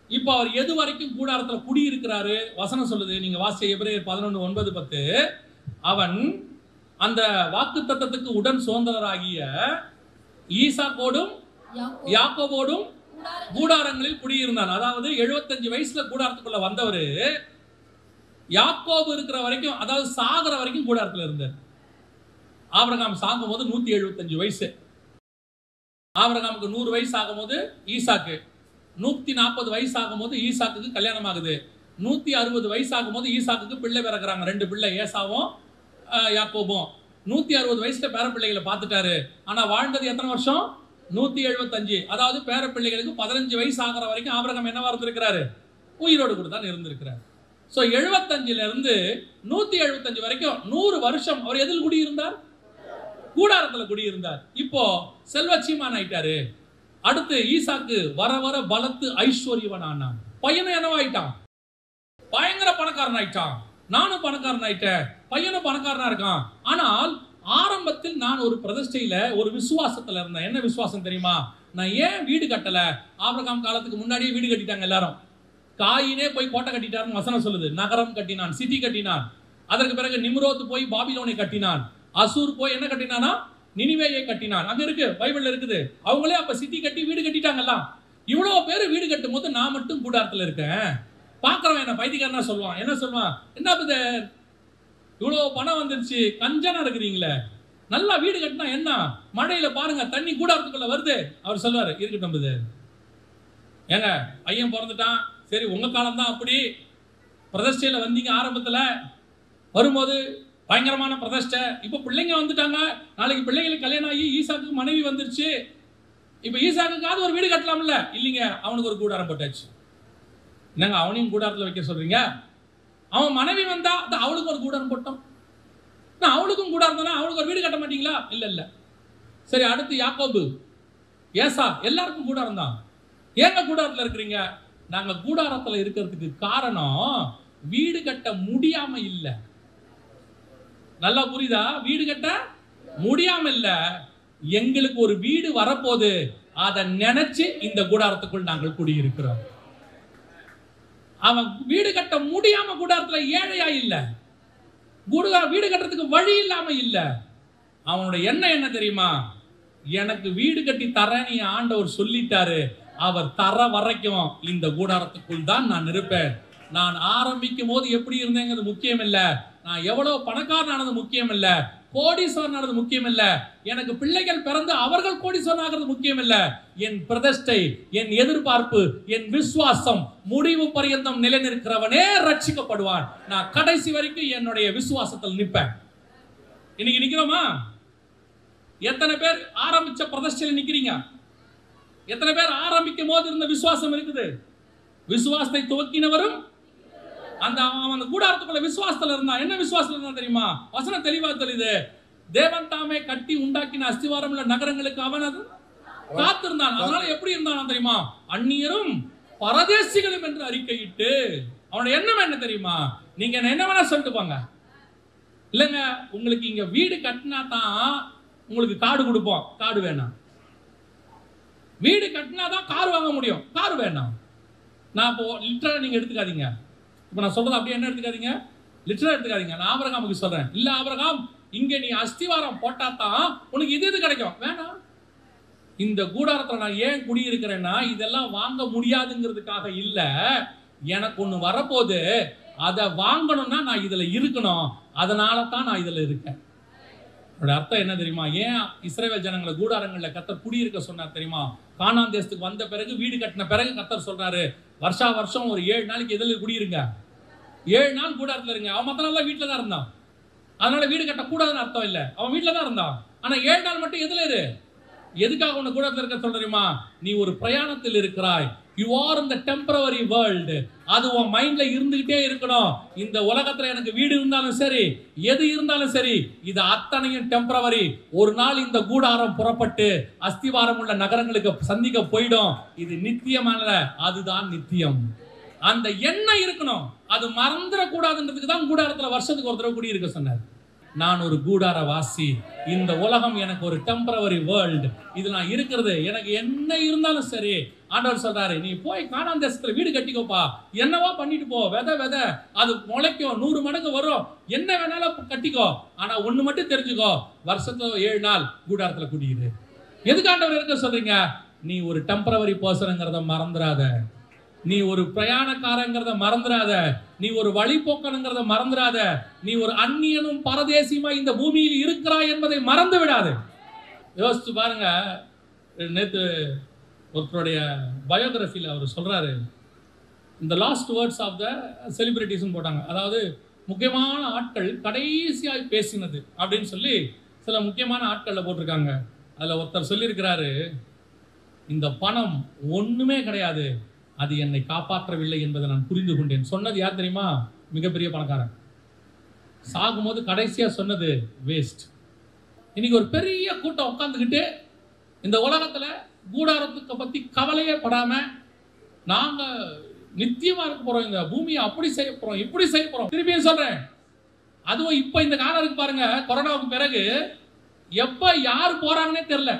இப்ப அவர் எது வரைக்கும் கூடாரத்துல குடியிருக்கிறாரு? வசனம் சொல்லுது, நீங்க வாசிச்ச எபிரேயர் 11:9-10. அவன் அந்த வாக்குத்தத்தத்துக்கு உடன் சுதந்திரராகிய ஈசாக்கோடும் யாக்கோபோடும் கூடாரங்களில் குடியிருந்தான். அதாவது 75 வயசுல கூடாரத்துக்குள்ள வந்தவர் யாக்கோபு இருக்கிற வரைக்கும், அதாவது சாகர வரைக்கும் கூடாரத்துல இருந்தார். ஆபிரகாம் சாகும் போது 175 வயசு. ஆபிரகாமுக்கு 100 வயசு ஆகும் போது ஈசாக்கு, 140 வயசு ஆகும் போது ஈசாக்குக்கு கல்யாணம் ஆகுது. 160 வயசு ஆகும் போது ஈசாக்குக்கு பிள்ளை பிறக்கிறாங்க, 2 பிள்ளை, ஏசாவும் யாக்கோபும். 160 வயசுல பேர பிள்ளைகளை பார்த்துட்டாரு. ஆனா வாழ்ந்தது எத்தனை வருஷம்? 175. அதாவது பேர பிள்ளைகளுக்கு 15 வயசு ஆகிற வரைக்கும் ஆபிரகாம் என்னவா இருந்திருக்கிறாரு? உயிரோடு கூட தான் இருந்திருக்கிறார். சோ 75ல இருந்து 175 வரைக்கும் 100 வருஷம் அவர் எதில் குடியிருந்தார்? கூடாரத்துல குடியிருந்தார். இப்போ செல்வச்சீமான் ஆயிட்டாரு. அடுத்து ஈசாக்கு வர வர பலத்து ஐஸ்வர்யவன் ஆனான். பையனும் என்னவாயிட்டான்? பயங்கர பணக்காரன் ஆயிட்டான். நானும் பணக்காரன் ஆயிட்டேன், பையனும் பணக்காரனா இருக்கான். ஆனால் ஆரம்பத்தில் நான் ஒரு பிரதிஷ்டையில ஒரு விசுவாசத்துல இருந்தேன். என்ன விசுவாசம் தெரியுமா? நான் ஏன் வீடு கட்டல? ஆபிரகாம் காலத்துக்கு முன்னாடியே வீடு கட்டிட்டாங்க எல்லாரும். காயினே போய் கோட்டை கட்டிட்டாருன்னு வசனம் சொல்லுது. நகரம் கட்டினான், சிட்டி கட்டினான். அதற்கு பிறகு நிம்ரோத் போய் பாபிலோனை கட்டினான். அசூர் போய் என்ன கட்டினானா? நினிவேயை கட்டினான். அங்க இருக்கு, பைபிள்ல இருக்குது. அவங்களே அப்ப சிட்டி கட்டி வீடு கட்டிட்டாங்கல்ல. இவ்வளவு பேரு வீடு கட்டும் போது நான் மட்டும் கூடாரத்துல இருக்கேன். பாக்குறவன் என்ன பைத்தியக்காரனா சொல்லுவான். என்ன சொல்லுவான்? என்ன பிரதர் இவ்வளவு பணம் வந்துருச்சு, கஞ்சனா இருக்கிறீங்களே, நல்லா வீடு கட்டினா என்ன, மழையில பாருங்க தண்ணி கூடாரத்துக்குள்ள வருது. அவர் சொல்லுவாரு, இருக்கட்டும் பிரதர், ஏங்க பையன் பிறந்துட்டான், சரி உங்க காலம் தான் அப்படி. பிரதிஷ்டையில வந்தீங்க, ஆரம்பத்துல வரும்போது பயங்கரமான பிரதிஷ்டை. இப்ப பிள்ளைங்க வந்துட்டாங்க, நாளைக்கு பிள்ளைங்களுக்கு கல்யாணம் ஆகி ஈசாக்கு மனைவி வந்துருச்சு, இப்ப ஈசாக்குக்காவது ஒரு வீடு கட்டலாம்ல, இல்லைங்க அவனுக்கு ஒரு கூடாரம் போட்டாச்சு. என்னங்க அவனையும் கூடாரத்துல வைக்க சொல்றீங்க? அவன் மனைவி வந்தா அவளுக்கு ஒரு கூடாரம் போட்டோம், அவளுக்கும் கூடாரம் தானே, அவளுக்கு ஒரு வீடு கட்ட மாட்டீங்களா? இல்ல இல்ல. சரி, அடுத்து யாக்கோபு, ஏசா, எல்லாருக்கும் கூடாரம் தான். ஏங்க கூடாரத்துல இருக்கிறீங்க? நாங்க கூடாரத்துல இருக்கிறதுக்கு காரணம் வீடு கட்ட முடியாம இல்ல. நல்லா புரியுதா? வீடு கட்ட முடியாம இல்ல, எங்களுக்கு ஒரு வீடு வரப்போது, அதை நினைச்சு இந்த கூடாரத்துக்குள் நாங்கள் குடியிருக்கிறோம். அவன் வீடு கட்ட முடியாம கூடாரத்துல ஏழையா இல்ல, வீடு கட்டுறதுக்கு வழி இல்லாம இல்ல. அவனுடைய எண்ணம் என்ன தெரியுமா? எனக்கு வீடு கட்டி தரேன்னு ஆண்டவர் சொல்லிட்டாரு, அவர் தர வரைக்கும் இந்த கூடாரத்துக்குள் தான் நான் இருப்பேன். நான் ஆரம்பிக்கும் போது எப்படி இருந்தேங்கிறது முக்கியம் இல்ல, நான் எவ்வளவு பணக்காரனானது முக்கியம் இல்ல, கோடீஸ்வரனானது முக்கியம் இல்ல, எனக்கு பிள்ளைகள் பிறந்து அவர்கள் கோடீஸ்வரன் ஆகிறது முக்கியம் இல்ல. என் பிரதிஷ்டை, என் எதிர்பார்ப்பு, என் விசுவாசம் முடிவு பரியந்தம் நிலைநிற்கிறவனே ரட்சிக்கப்படுவான். நான் கடைசி வரைக்கும் என்னுடைய விசுவாசத்தில் நிற்பேன். இன்னைக்கு நிக்கிறோமா? எத்தனை பேர் ஆரம்பிச்ச பிரதிஷ்டையில் நிக்கிறீங்க? எத்தனை பேர் ஆரம்பிக்கும் போது இருந்த விசுவாசம் இருக்குது? விசுவாசத்தை துவக்கினவரும் அந்த கூடாரத்துக்குள்ள விசுவாசத்துல இருந்தா. என்ன விசுவாசத்துல இருந்தா தெரியுமா? வசனம் தெளிவா தெரியுது. தேவன் தாமே கட்டி உண்டாக்கின அஸ்திவாரம் உள்ள நகரங்களுக்கு அவன் அது காத்திருந்தான். அதனால எப்படி இருந்தான் தெரியுமா? அந்நியரும் பரதேசிகளும் என்று அறிக்கையிட்டு. அவனுடைய எண்ணம் என்ன தெரியுமா? நீங்க என்ன வேணா சொல்லிட்டு போங்க, இல்லைங்க உங்களுக்கு இங்க வீடு கட்டினா தான் உங்களுக்கு காடு கொடுப்போம், காடு வேணாம். வீடு கட்டினா தான் கார் வாங்க முடியும், கார் வேணாம். நான் இப்போ லிட்டரா நீங்க எடுத்துக்காதீங்க. இப்ப நான் சொல்றது அப்படியே என்ன எடுத்துக்காதீங்க, லிட்டரா எடுத்துக்காதீங்க. நான் ஆபிரகாமுக்கு சொல்றேன், இல்ல ஆபிரகாம் இங்க நீ அஸ்திவாரம் போட்டா தான் உனக்கு இது கிடைக்கும். வேணாம். இந்த கூடாரத்துல நான் ஏன் குடியிருக்கிறேன்னா இதெல்லாம் வாங்க முடியாதுங்கிறதுக்காக இல்ல, எனக்கு ஒண்ணு வரப்போது, அதை வாங்கணும்னா நான் இதுல இருக்கணும், அதனால தான் நான் இதுல இருக்கேன். அர்த்தம் என்ன தெரியுமா? ஏன் இஸ்ரவேல் ஜனங்களை கூடாரங்கள்ல கர்த்தர் குடியிருக்க சொன்னார் தெரியுமா? கானான் தேசத்துக்கு வந்த பிறகு, வீடு கட்டின பிறகு கர்த்தர் சொல்றாரு, வருஷா வருஷம் ஒரு 7 நாளைக்கு எதில் குடியிருங்க, 7 நாள் கூடாரத்துல இருங்க. அவன் மற்ற நாள் வீட்டுல தான் இருந்தான், அதனால வீடு கட்டக்கூடாதுன்னு அர்த்தம் இல்ல, அவன் வீட்டுல தான் இருந்தான். ஆனா 7 நாள் மட்டும் எதுல இரு. எதுக்காக உன்னை கூடாரத்துல இருக்க சொல்றீமா? நீ ஒரு பிரயாணத்தில் இருக்கிறாய். You are in the temporary world. அது உன் மைண்ட்ல இருந்துகிட்டே இருக்கணும். இந்த உலகத்துல எனக்கு வீடு இருந்தாலும் சரி, எது இருந்தாலும் சரி, இது அத்தனையும் டெம்பரரி. ஒரு நாள் இந்த கூடாரம் புறப்பட்டு அஸ்திவாரம் உள்ள நகரங்களுக்கு சந்திக்க போயிடும். இது நித்தியமானல, அதுதான் நித்தியம். அந்த எண்ணம் இருக்கணும். அது மறந்துட கூடாதுன்றதுக்கு தான் கூடாரத்துல வருஷத்துக்கு ஒரு தடவை குடியிருக்க சொன்னார். நான் ஒரு கூடார வாசி, இந்த உலகம் எனக்கு ஒரு டெம்பரரி வேர்ல்டு, இது நான் இருக்கிறது. எனக்கு என்ன இருந்தாலும் சரி, ஆண்டவர் சொல்றாரு, நீ போய் கானான் தேசத்துல வீடு கட்டிக்கோப்பா, என்னவா பண்ணிட்டு போ, விதை அது முளைக்கும், 100 மடங்கு வரும், என்ன வேணாலும் கட்டிக்கோ. ஆனா ஒண்ணு மட்டும் தெரிஞ்சுக்கோ, வருஷத்துல 7 நாள் கூடாரத்துல குடியிரு. எதுக்கு ஆண்டவர் இருக்க சொல்றீங்க? நீ ஒரு டெம்பரரி பர்சனுங்கிறத மறந்துடாத, நீ ஒரு பிரயாணக்காரங்கிறத மறந்துடாத, நீ ஒரு வழிபோக்கனுங்கிறத மறந்துடாத, நீ ஒரு அந்நியனும் பரதேசியுமா இந்த பூமியில் இருக்கிறாய் என்பதை மறந்து விடாது. யோசிச்சு பாருங்க. நேற்று ஒருத்தருடைய பயோகிராஃபியில் அவர் சொல்றாரு, இந்த லாஸ்ட் வேர்ட்ஸ் ஆஃப் த செலிபிரிட்டிஸ்ன்னு போட்டாங்க. அதாவது முக்கியமான ஆட்கள் கடைசியாக பேசினது அப்படின்னு சொல்லி சில முக்கியமான ஆட்களில் போட்டிருக்காங்க. அதில் ஒருத்தர் சொல்லியிருக்கிறாரு, இந்த பணம் ஒண்ணுமே கிடையாது, அது என்னை காப்பாற்றவில்லை என்பதை நான் புரிந்து கொண்டேன். சொன்னது யார் தெரியுமா? மிகப்பெரிய பணக்காரன். சாகும்போது கடைசியா சொன்னது வேஸ்ட். இன்னைக்கு ஒரு பெரிய கூட்டம் உட்காந்துக்கிட்டு இந்த உலகத்துல கூடாரத்துக்கு பத்தி கவலையே படாம, நாங்க நித்தியமா இருக்க போறோம், இந்த பூமியை அப்படி செய்ய போறோம், இப்படி செய்ய போறோம். திருப்பியும் சொல்றேன், அதுவும் இப்ப இந்த காலம் இருக்கு பாருங்க, கொரோனாவுக்கு பிறகு எப்ப யார் போறாங்கன்னே தெரியல.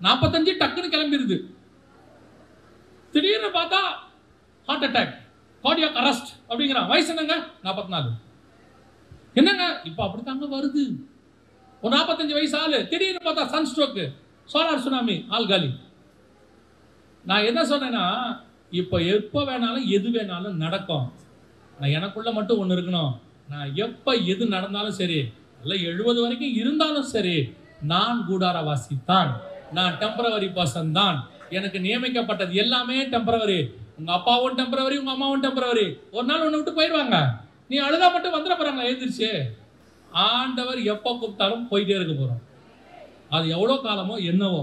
45 டக்குன்னு கிளம்பிடுது. திடீர்னு பார்த்தா ஹார்ட் அட்டாக், கார்டியாக் அரெஸ்ட் அப்படிங்கிறான். வயசு என்னங்க? 44. என்னங்க இப்ப அப்படித்தாங்க வருது. ஒரு 45 வயசு ஆளு திடீர்னு பார்த்தா சன் ஸ்ட்ரோக், சோலார் சுனாமி, ஆள் காலி. நான் என்ன சொன்னேன்னா, இப்ப எப்ப வேணாலும் எது வேணாலும் நடக்கும். நான் எனக்குள்ள மட்டும் ஒண்ணு இருக்கணும், நான் எப்ப எது நடந்தாலும் சரி, இல்ல 70 வரைக்கும் இருந்தாலும் சரி, நான் கூடாரவாசி தான், நான் டெம்பரவரி பர்சன் தான். எனக்கு நியமிக்கப்பட்டது எல்லாமே டெம்பரவரி. உங்க அப்பாவும் டெம்பரவரி, உங்க அம்மாவும் டெம்பரவரி. ஒரு நாள் ஒன்று விட்டு போயிடுவாங்க. நீ அழுதா மட்டும் வந்துட போறாங்க எழுந்திருச்சு. ஆண்டவர் எப்போ கூப்பிட்டாலும் போயிட்டே இருக்க போறோம். அது எவ்வளோ காலமோ என்னவோ.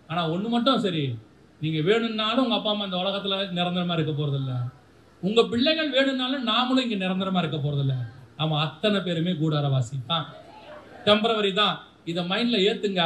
ஆனா ஒண்ணு மட்டும் சரி, நீங்க வேணும்னாலும் உங்க அப்பா அம்மா இந்த உலகத்துல நிரந்தரமா இருக்க போறதில்ல. உங்க பிள்ளைகள் வேணும்னாலும் நாமளும் இங்க நிரந்தரமா இருக்க போறதில்ல. ஆமா, அத்தனை பேருமே கூடாரவாசி தான், டெம்பரவரி தான். இதை மைண்ட்ல ஏத்துங்க.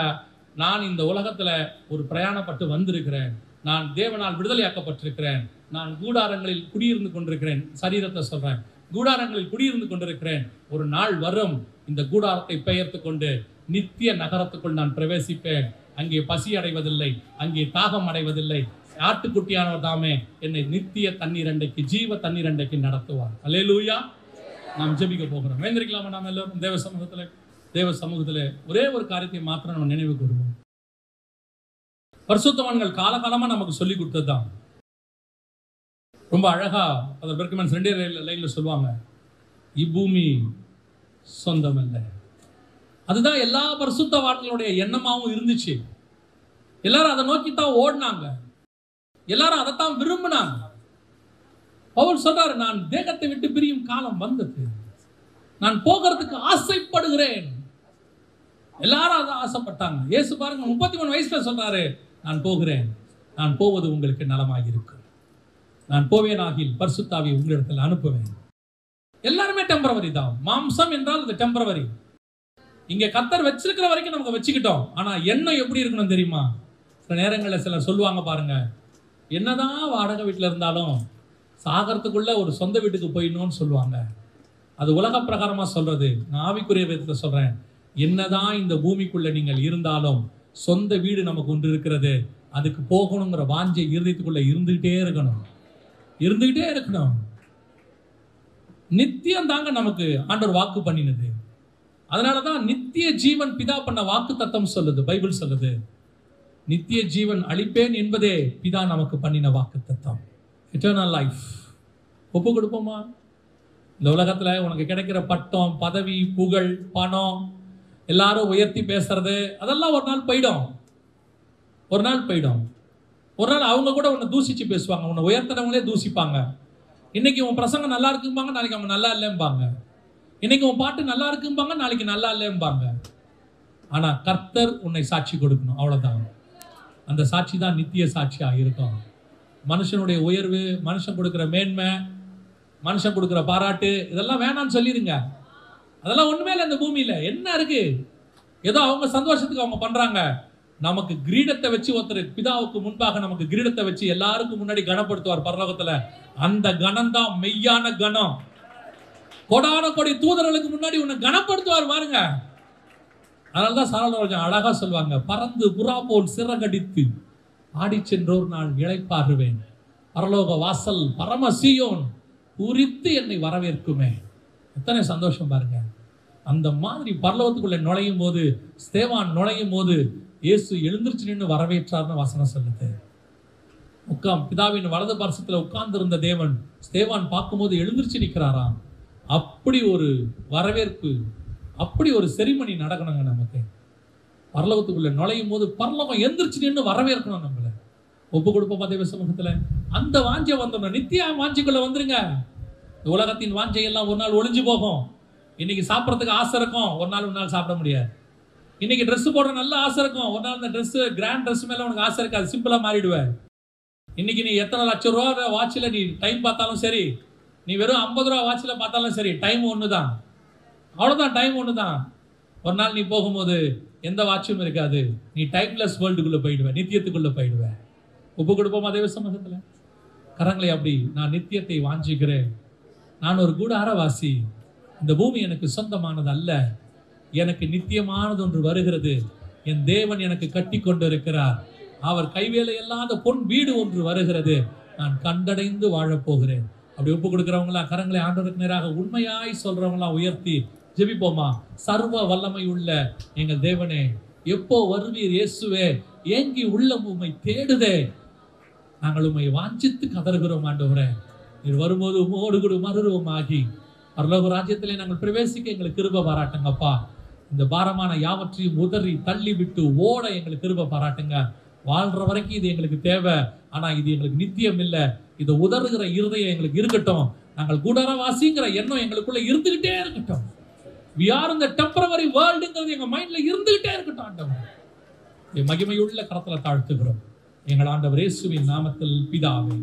நான் இந்த உலகத்துல ஒரு பிரயாணப்பட்டு வந்திருக்கிறேன். நான் தேவனால் விடுதலையாக்கப்பட்டிருக்கிறேன். நான் கூடாரங்களில் குடியிருந்து கொண்டிருக்கிறேன். சரீரத்தை சொல்றேன், கூடாரங்களில் குடியிருந்து கொண்டிருக்கிறேன். ஒரு நாள் வரும், இந்த கூடாரத்தை பெயர்த்து கொண்டு நித்திய நகரத்துக்குள் நான் பிரவேசிப்பேன். அங்கே பசி அடைவதில்லை, அங்கே தாகம் அடைவதில்லை. ஆட்டுக்குட்டியானவர் தாமே என்னை நித்திய தண்ணீர் அண்டைக்கு, ஜீவ தண்ணீர் அண்டைக்கு நடத்துவார். அல்லேலூயா. நாம் ஜெபிக்க போகிறோம். வேந்திருக்கலாமா? நாம் எல்லோரும் தேவ சமூகத்தில் ஒரே ஒரு காரியத்தை மாத்திரம் நம்ம நினைவு கூறுவோம். பரிசுத்தவான்கள் காலகாலமா நமக்கு சொல்லி கொடுத்ததுதான். ரொம்ப அழகா அதை பெர்க்மன்ஸ் 2 லைன்ல சொல்லுவாங்க, இப்பூமி சொந்தம் இல்லை. அதுதான் எல்லா பரிசுத்தவான்களுடைய எண்ணமாவும் இருந்துச்சு. எல்லாரும் அதை நோக்கித்தான் ஓடினாங்க, எல்லாரும் அதைத்தான் விரும்பினாங்க. பவுல் சொல்றாரு, நான் தேகத்தை விட்டு பிரியும் காலம் வந்தது, நான் போகிறதுக்கு ஆசைப்படுகிறேன். எல்லாரும் அதை ஆசைப்பட்டாங்க. இயேசு பாருங்க 33 வயசுல சொல்றாரு, நான் போகிறேன், நான் போவது உங்களுக்கு நலமாக இருக்கும், நான் போவேன் ஆகில் பரிசுத்தாவி உங்களிடத்தில் அனுப்புவேன். எல்லாருமே டெம்பரவரி தான். மாம்சம் என்றால் அது டெம்பரவரி. இங்க கர்த்தர் வச்சிருக்கிற வரைக்கும் நமக்கு வச்சுக்கிட்டோம். ஆனா எண்ணம் எப்படி இருக்கணும் தெரியுமா? சில நேரங்களில் சிலர் சொல்லுவாங்க பாருங்க, என்னதான் வாடகை வீட்டில் இருந்தாலும் சாகரத்துக்குள்ள ஒரு சொந்த வீட்டுக்கு போயிடணும்னு சொல்லுவாங்க. அது உலக பிரகாரமா சொல்றது. நான் ஆவிக்குரிய விதத்தை சொல்றேன், என்னதான் இந்த பூமிக்குள்ள நீங்கள் இருந்தாலும் சொந்த வீடு நமக்கு ஒன்று இருக்கிறது. அதுக்கு போகணுங்கிற வாஞ்சை இருதயத்துக்குள்ள இருந்துகிட்டே இருக்கணும். நித்தியம் தாங்க நமக்கு ஆண்டவர் வாக்கு பண்ணினது. அதனாலதான் நித்திய ஜீவன் பிதா பண்ண வாக்கு தத்தம் சொல்லுது, பைபிள் சொல்லுது. நித்திய ஜீவன் அளிப்பேன் என்பதே பிதா நமக்கு பண்ணின வாக்கு தத்தம், எட்டர்னல் லைஃப். ஒப்பு கொடுப்போமா? இந்த உலகத்துல உனக்கு கிடைக்கிற பட்டம், பதவி, புகழ், பணம், எல்லாரும் உயர்த்தி பேசுறது, அதெல்லாம் ஒரு நாள் போயிடும். ஒரு நாள் அவங்க கூட உன்னை தூசிச்சு பேசுவாங்க, உன்னை உயர்த்தினவங்களே தூசிப்பாங்க. இன்னைக்கு உன் பிரசங்கம் நல்லா இருக்கும்பாங்க, நாளைக்கு அவங்க நல்லா இல்லைம்பாங்க. இன்னைக்கு உன் பாட்டு நல்லா இருக்கும்பாங்க, நாளைக்கு நல்லா இல்லைம்பாங்க. ஆனா கர்த்தர் உன்னை சாட்சி கொடுக்கணும், அவ்வளவுதான். அந்த சாட்சி தான் நித்திய சாட்சியா இருக்கும். மனுஷனுடைய உயர்வு, மனுஷன் கொடுக்கிற மேன்மை, மனுஷன் கொடுக்கிற பாராட்டு, இதெல்லாம் வேணாம்னு சொல்லிருங்க. அதெல்லாம் ஒண்ணுமே இல்லை இந்த பூமியில. என்ன இருக்கு? ஏதோ அவங்க சந்தோஷத்துக்கு அவங்க பண்றாங்க. நமக்கு கிரீடத்தை வச்சு ஒருத்தர் பிதாவுக்கு முன்பாக நமக்கு கிரீடத்தை வச்சு எல்லாருக்கும் முன்னாடி கனப்படுத்துவார் பரலோகத்துல. அந்த கணம் தான் மெய்யான கணம். கோடான கோடி தூதர்களுக்கு முன்னாடி உன்னை கனப்படுத்துவார் பாருங்க. அதனாலதான் சாலமோன் அழகா சொல்லுவாங்க, பறந்து புறா போல் சிறகடித்து ஆடி சென்றோர் நான் இளைப்பாறுவேன், பரலோக வாசல் பரம சீயோன் குறித்து என்னை வரவேற்குமே. எத்தனை சந்தோஷம் பாருங்க. அந்த மாதிரி பரலோகத்துக்குள்ள நுழையும் போது, ஸ்தேவான் நுழையும் போது இயேசு எழுந்திருச்சு நின்று வரவேற்றார்னு வசனம் சொல்லுது. பிதாவின் வலது பார்சத்துல உட்கார்ந்து இருந்த தேவன் ஸ்தேவான் பார்க்கும்போது எழுந்திருச்சு நிற்கிறாராம். அப்படி ஒரு வரவேற்பு, அப்படி ஒரு செரிமனி நடக்கணுங்க நமக்கு. பரலோகத்துக்குள்ள நுழையும் போது பரலோகம் எந்திரிச்சு நின்று வரவேற்கணும் நம்மள. ஒப்பு கொடுப்போம் தேவ சமூகத்துல. அந்த வாஞ்சை வந்துடணும். நித்திய வாஞ்சைக்குள்ள வந்துருங்க. இந்த உலகத்தின் வாஞ்சை எல்லாம் ஒரு நாள் ஒளிஞ்சு போகும். இன்னைக்கு சாப்பிட்றதுக்கு ஆசை இருக்கும், ஒரு நாள் சாப்பிட முடியாது. இன்னைக்கு ட்ரெஸ் போடுற நல்ல ஆசை இருக்கும், ஒரு நாள் இந்த ட்ரெஸ், கிராண்ட் ட்ரெஸ் மேல உனக்கு ஆசை இருக்காது, சிம்பிளா மாறிடுவேன். இன்னைக்கு நீ எத்தனை லட்சம் ரூபா வாட்சில் நீ டைம் பார்த்தாலும் சரி, நீ வெறும் 50 ரூபா வாட்சில் பார்த்தாலும் சரி, டைம் ஒண்ணுதான், அவ்வளவுதான். டைம் ஒண்ணுதான். ஒரு நாள் நீ போகும்போது எந்த வாட்சும் இருக்காது. நீ டைம்லெஸ் வேர்ல்டுக்குள்ள போயிடுவேன், நித்தியத்துக்குள்ள போயிடுவேன். ஒப்பு கொடுப்போம் தேவ சமூகத்துல. கரங்களை அப்படி, நான் நித்தியத்தை வாஞ்சிக்கிறேன், நான் ஒரு கூடாரவாசி, இந்த பூமி எனக்கு சொந்தமானது அல்ல, எனக்கு நித்தியமானது ஒன்று வருகிறது, என் தேவன் எனக்கு கட்டி கொண்டு இருக்கிறார், அவர் கைவேலை இல்லாத பொன் வீடு ஒன்று வருகிறது, நான் கண்டடைந்து வாழப்போகிறேன். அப்படி ஒப்பு கொடுக்கிறவங்களா கரங்களை ஆண்டவருக்கு நேராக உண்மையாய் சொல்றவங்களா உயர்த்தி ஜெபிப்போமா? சர்வ வல்லமை உள்ள எங்கள் தேவனே, எப்போ வருவீர் இயேசுவே, ஏங்கி உள்ளம் உம்மை தேடுதே, நாங்கள் உம்மை வாஞ்சித்து கதறுகிறோம் ஆண்டவரே. நீர் வரும்போது உம்மோடு கூட மறுரூபமாகி பரலோக ராஜ்யத்திலே நாங்கள் பிரவேசிக்க எங்களுக்கு கிருபை பாராட்டுங்கப்பா. இந்த பாரமான யாவற்றையும் உதறி தள்ளி விட்டு ஓட எங்களுக்கு கிருபை பாராட்டுங்க. வாழ்ற வரைக்கும் இது எங்களுக்கு தேவை, ஆனா இது எங்களுக்கு நித்தியம் இல்லை. இதை உதறுகிற இருதயம் எங்களுக்கு இருக்கட்டும். நாங்கள் கூடாரவாசிங்கிற எண்ணம் எங்களுக்குள்ள இருந்துகிட்டே இருக்கட்டும். We are in the temporary worldங்கிறது எங்க மைண்ட்ல இருந்துகிட்டே இருக்கட்டும் ஆண்டவரே. மகிமையுள்ள கரத்துல தாழ்த்துகிறோம் எங்கள் ஆண்டவர் இயேசுவின் நாமத்தில் பிதாவே.